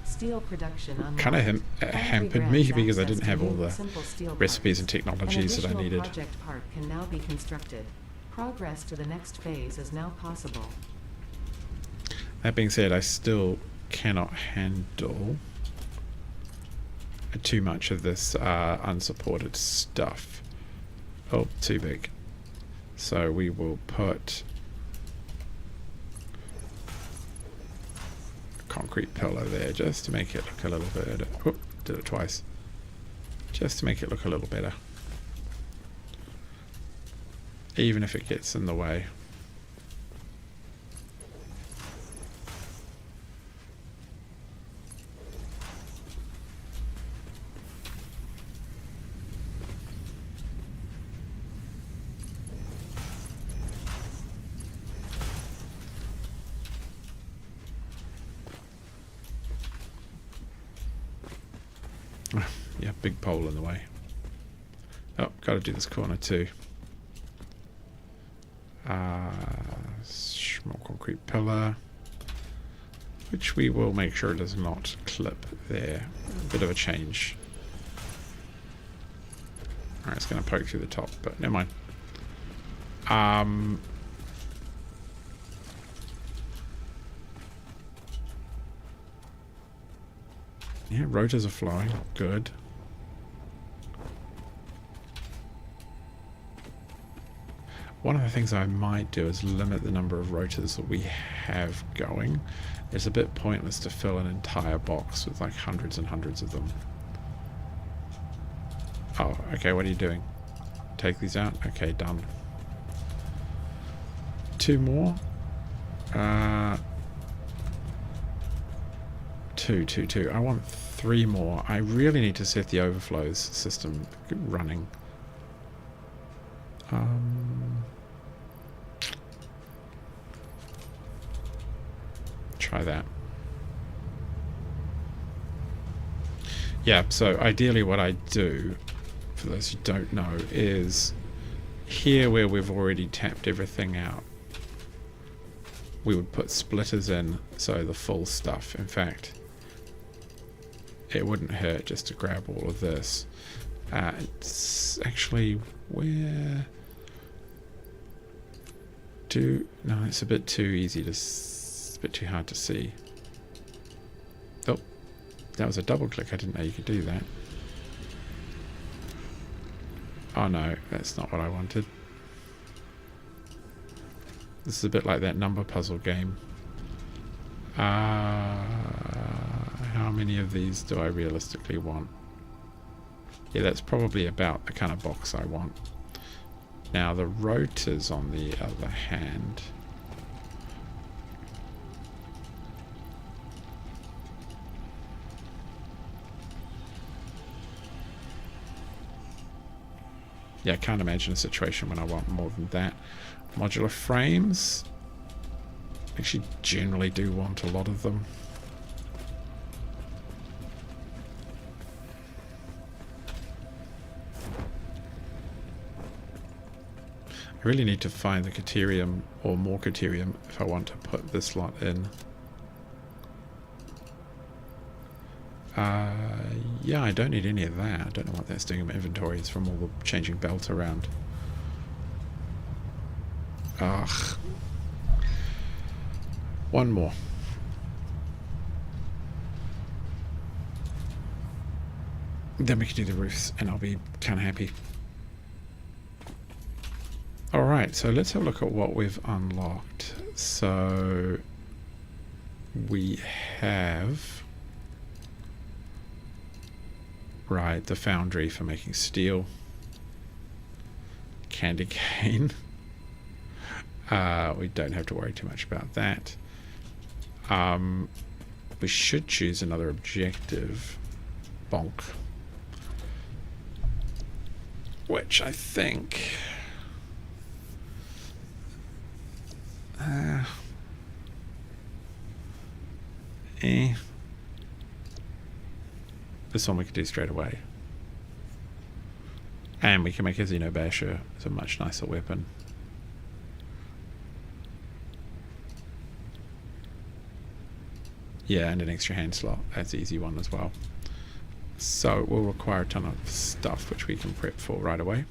steel production kind of hampered me because I didn't have all the recipes and technologies that I needed. Project park can now be constructed. Progress to the next phase is now possible. That being said, I still cannot handle too much of this unsupported stuff. Oh, too big. So we will put concrete pillar there just to make it look a little bit. Oh, did it twice. Just to make it look a little better. Even if it gets in the way. Yeah, big pole in the way. Oh, got to do this corner too. Small concrete pillar, which we will make sure does not clip there. A bit of a change. Alright, it's going to poke through the top, but never mind. Yeah, rotors are flowing. Good. One of the things I might do is limit the number of rotors that we have going. It's a bit pointless to fill an entire box with like hundreds and hundreds of them. Oh, okay, what are you doing? Take these out? Okay, done. 2 more. 2. I want 3 more. I really need to set the overflows system running. Try that. Yeah, so ideally what I do, for those who don't know, is here where we've already tapped everything out, we would put splitters in, so the full stuff. In fact, it wouldn't hurt just to grab all of this. It's actually where no, it's a bit too easy to it's a bit too hard to see. Oh, that was a double click. I didn't know you could do that. Oh no, that's not what I wanted. This is a bit like that number puzzle game. How many of these do I realistically want? Yeah, that's probably about the kind of box I want. Now the rotors, on the other hand, yeah, I can't imagine a situation when I want more than that. Modular frames, actually generally do want a lot of them. I really need to find the caterium or more caterium if I want to put this lot in. Yeah, I don't need any of that. I don't know what that's doing in my inventory. It's from all the changing belt around. Ugh. One more. Then we can do the roofs and I'll be kind of happy. Alright, so let's have a look at what we've unlocked. So we have, right, the foundry for making steel, candy cane. We don't have to worry too much about that. We should choose another objective, bonk, which I think this one we could do straight away, and we can make a Xeno Basher. It's a much nicer weapon. Yeah, and an extra hand slot. That's an easy one as well. So it will require a ton of stuff which we can prep for right away.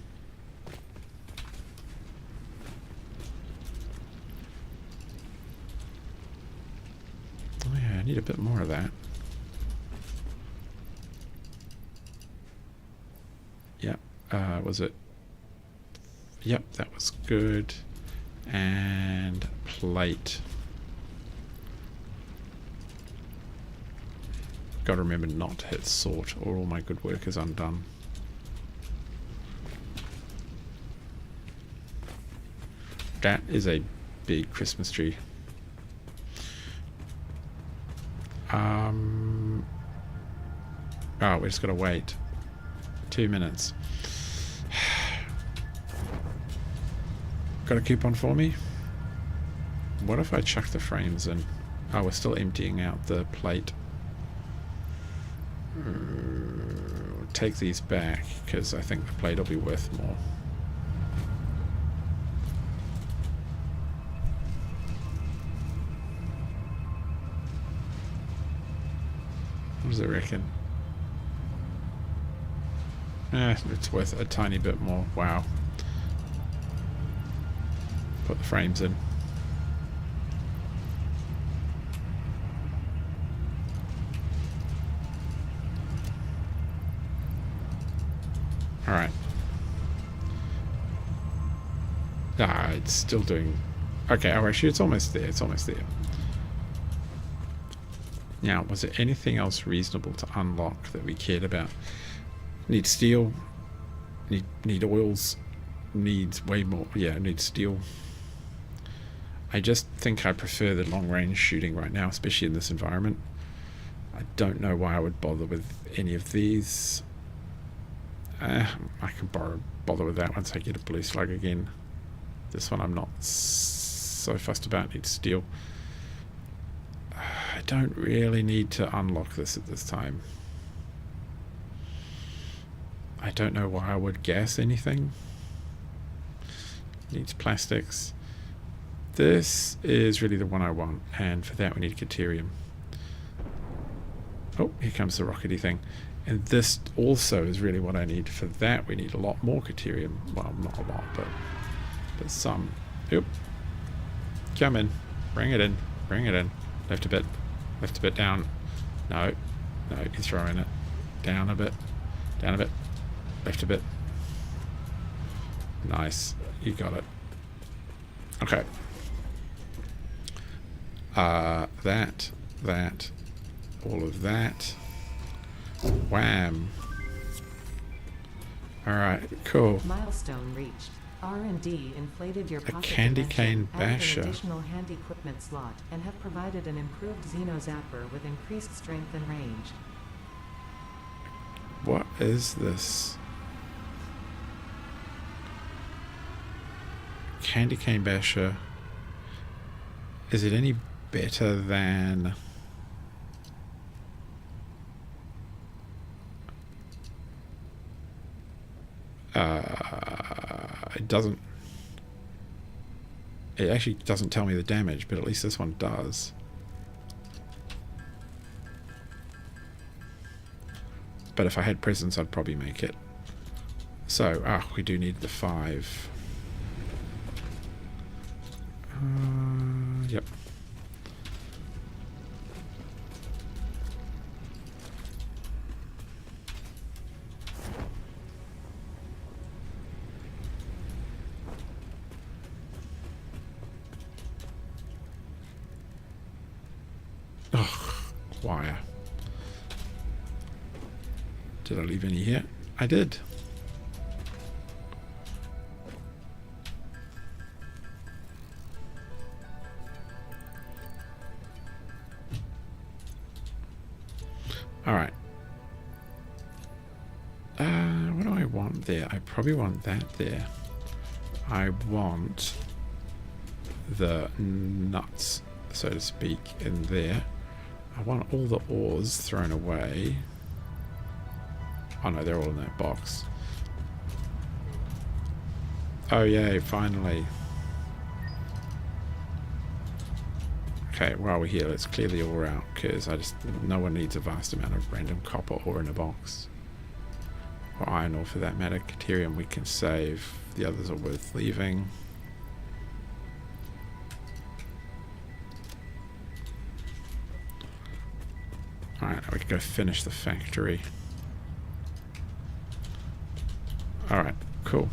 Oh yeah, I need a bit more of that. Yep, was it? Yep, that was good. And plate. Got to remember not to hit sort or all my good work is undone. That is a big Christmas tree. Oh, we just got to wait 2 minutes. Got a coupon for me? What if I chuck the frames in? Oh, we're still emptying out the plate. Take these back because I think the plate will be worth more. What does it reckon? It's worth a tiny bit more. Wow. Put the frames in. Alright. Ah, it's still doing... Okay, oh, actually, it's almost there. It's almost there. Now, was there anything else reasonable to unlock that we cared about? Need steel. Need oils. Needs way more. Yeah, need steel. I just think I prefer the long-range shooting right now, especially in this environment. I don't know why I would bother with any of these. I can bother with that once I get a blue slug again. This one I'm not so fussed about. Need steel. I don't really need to unlock this at this time. I don't know why I would gas anything. Needs plastics. This is really the one I want, and for that we need Caterium. Oh, here comes the rockety thing. And this also is really what I need. For that we need a lot more Caterium. Well, not a lot, but some. Oop. Come in. Bring it in. Bring it in. Left a bit. Left a bit down. No. No, you're throwing it. Down a bit. Down a bit. Left a bit. Nice. You got it. Okay. That. All of that. Wham. Alright, cool. Milestone reached. R&D inflated your pocket candy cane dimension, added basher. an additional hand equipment slot, and have provided an improved Xeno Zapper with increased strength and range. What is this? Candy cane basher. Is it any better than... it doesn't... It actually doesn't tell me the damage, but at least this one does. But if I had presents, I'd probably make it. So, we do need the 5. Yep. Oh, wire. Did I leave any here? I did. Alright. What do I want there? I probably want that there. I want the nuts, so to speak, in there. I want all the ores thrown away. Oh no, they're all in that box. Oh yay, finally. Okay, while we're here, let's clear the ore out, because no one needs a vast amount of random copper ore in a box. Or iron ore for that matter. Caterium we can save. The others are worth leaving. Alright, now we can go finish the factory. Alright, cool.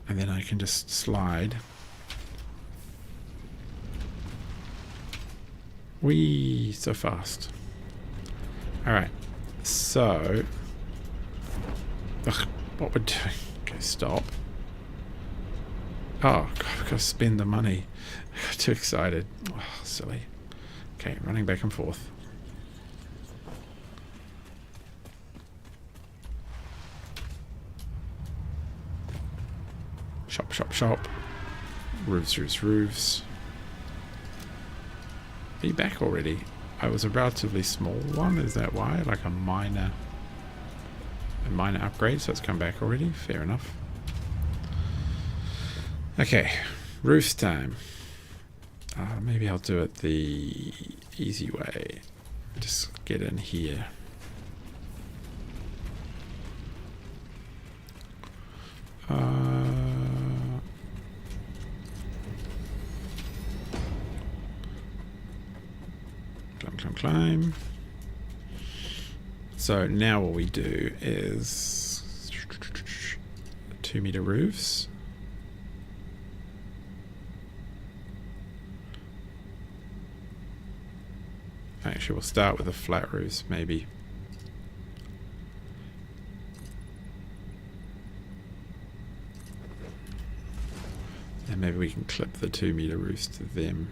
And then I can just slide. Whee! So fast. Alright. So... Ugh, what we're doing... Okay, stop. Oh, God, I've got to spend the money. I got too excited. Oh, silly. Okay, running back and forth. Shop, shop, shop. Roofs, roofs, roofs. Are you back already? I was a relatively small one, is that why? Like a minor upgrade, so it's come back already? Fair enough. Okay, roofs time. Maybe I'll do it the easy way. Just get in here. Climb, climb, climb. So now what we do is 2-meter roofs. Actually, we'll start with the flat roofs, maybe. And maybe we can clip the 2-meter roofs to them.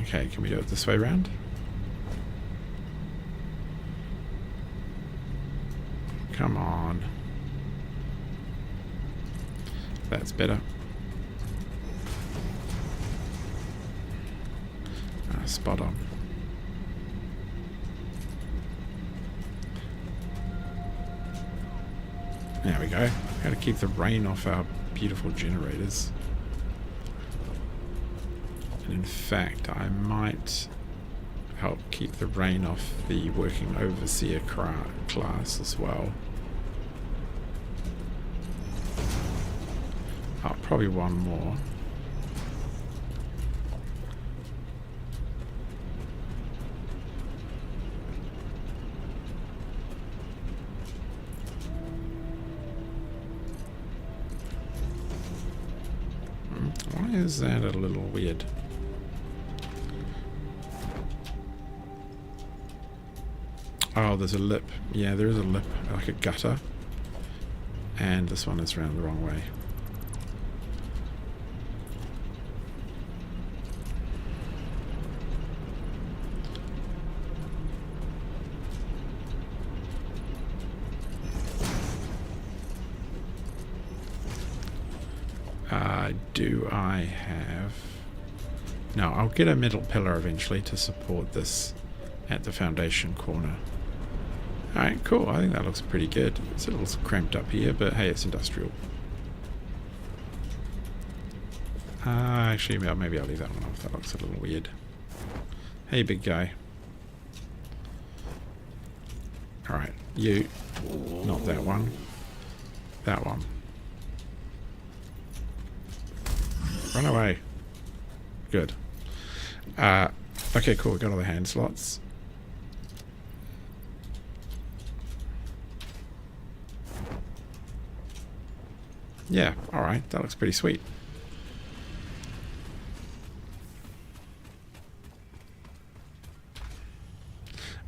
Okay, can we do it this way round? Come on. That's better. Spot on. There we go. Got to keep the rain off our beautiful generators. And in fact, I might help keep the rain off the working overseer class as well. Oh, probably one more. Why is that a little weird? Oh, there's a lip. Yeah, there is a lip, like a gutter. And this one is round the wrong way. Do I have... No, I'll get a middle pillar eventually to support this at the foundation corner. Alright, cool. I think that looks pretty good. It's a little cramped up here, but hey, it's industrial. Actually, maybe I'll leave that one off. That looks a little weird. Hey, big guy. Alright, you. Not that one. That one. Run away. Good. Okay, cool. We got all the hand slots. Yeah, alright. That looks pretty sweet.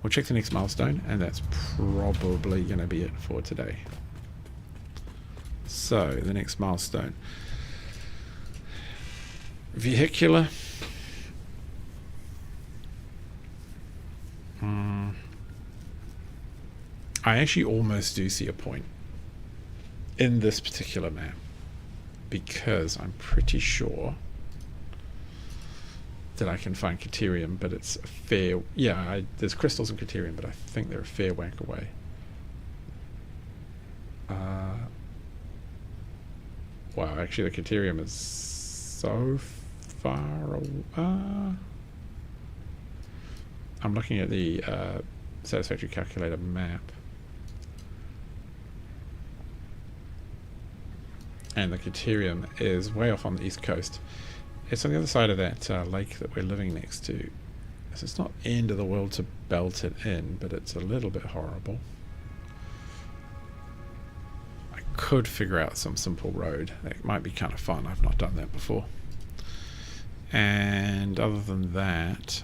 We'll check the next milestone, and that's probably going to be it for today. So, the next milestone. Vehicular. I actually almost do see a point in this particular map, because I'm pretty sure that I can find Caterium, but it's a fair... Yeah, there's crystals in Caterium, but I think they're a fair whack away. Wow, actually the Caterium is so far away. I'm looking at the Satisfactory calculator map. And the Caterium is way off on the east coast. It's on the other side of that lake that we're living next to. So it's not end of the world to belt it in, but it's a little bit horrible. I could figure out some simple road. That might be kind of fun. I've not done that before. And other than that,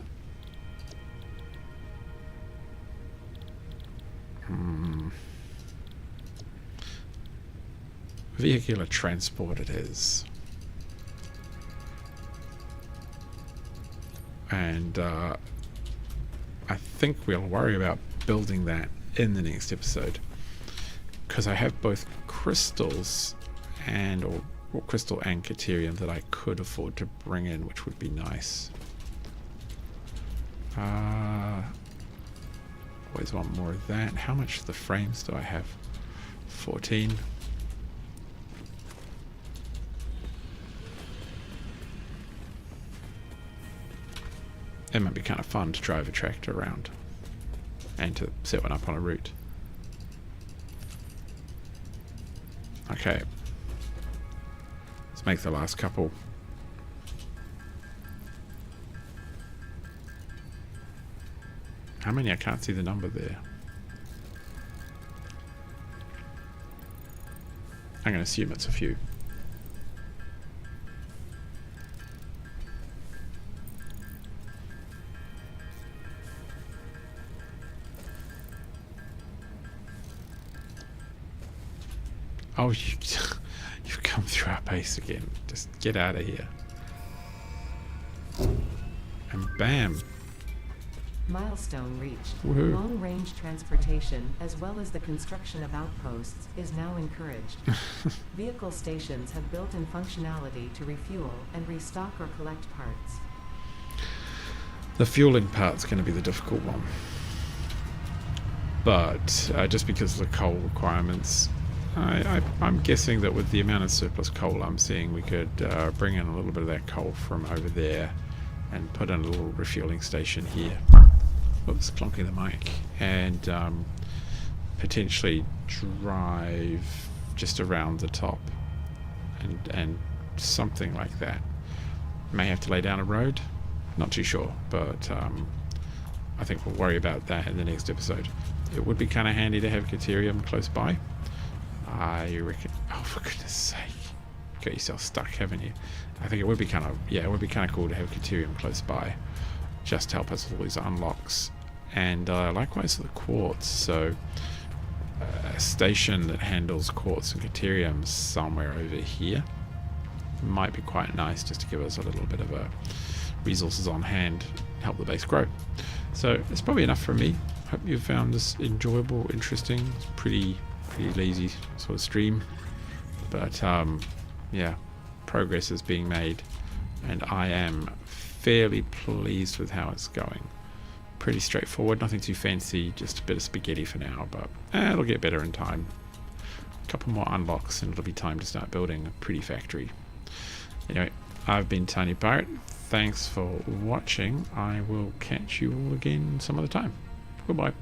vehicular transport it is. And I think we'll worry about building that in the next episode, because I have both crystals and or crystal and Caterium that I could afford to bring in, which would be nice. Always want more of that. How much of the frames do I have? 14. It might be kind of fun to drive a tractor around and to set one up on a route. Okay. Let's make the last couple. How many? I can't see the number there. I'm going to assume it's a few. Oh, you've come through our base again. Just get out of here. And bam. Milestone reached. Woohoo. Long-range transportation, as well as the construction of outposts, is now encouraged. Vehicle stations have built-in functionality to refuel and restock or collect parts. The fueling part's going to be the difficult one. But just because of the coal requirements, I'm guessing that with the amount of surplus coal I'm seeing, we could bring in a little bit of that coal from over there and put in a little refueling station here. Oops, clunking the mic. And potentially drive just around the top and something like that. May have to lay down a road, not too sure, but I think we'll worry about that in the next episode. It would be kind of handy to have Caterium close by. I reckon. Oh, for goodness sake! Got yourself stuck, haven't you? I think it would be kind of cool to have Caterium close by, just to help us with all these unlocks, and likewise for the quartz. So a station that handles quartz and Caterium somewhere over here might be quite nice, just to give us a little bit of a resources on hand, help the base grow. So it's probably enough from me. Hope you found this enjoyable, interesting. It's pretty lazy sort of stream, but yeah, progress is being made, and I am fairly pleased with how it's going. Pretty straightforward, nothing too fancy, just a bit of spaghetti for now, but it'll get better in time. A couple more unlocks and it'll be time to start building a pretty factory. Anyway, I've been Tiny Pirate. Thanks for watching. I will catch you all again some other time. Goodbye.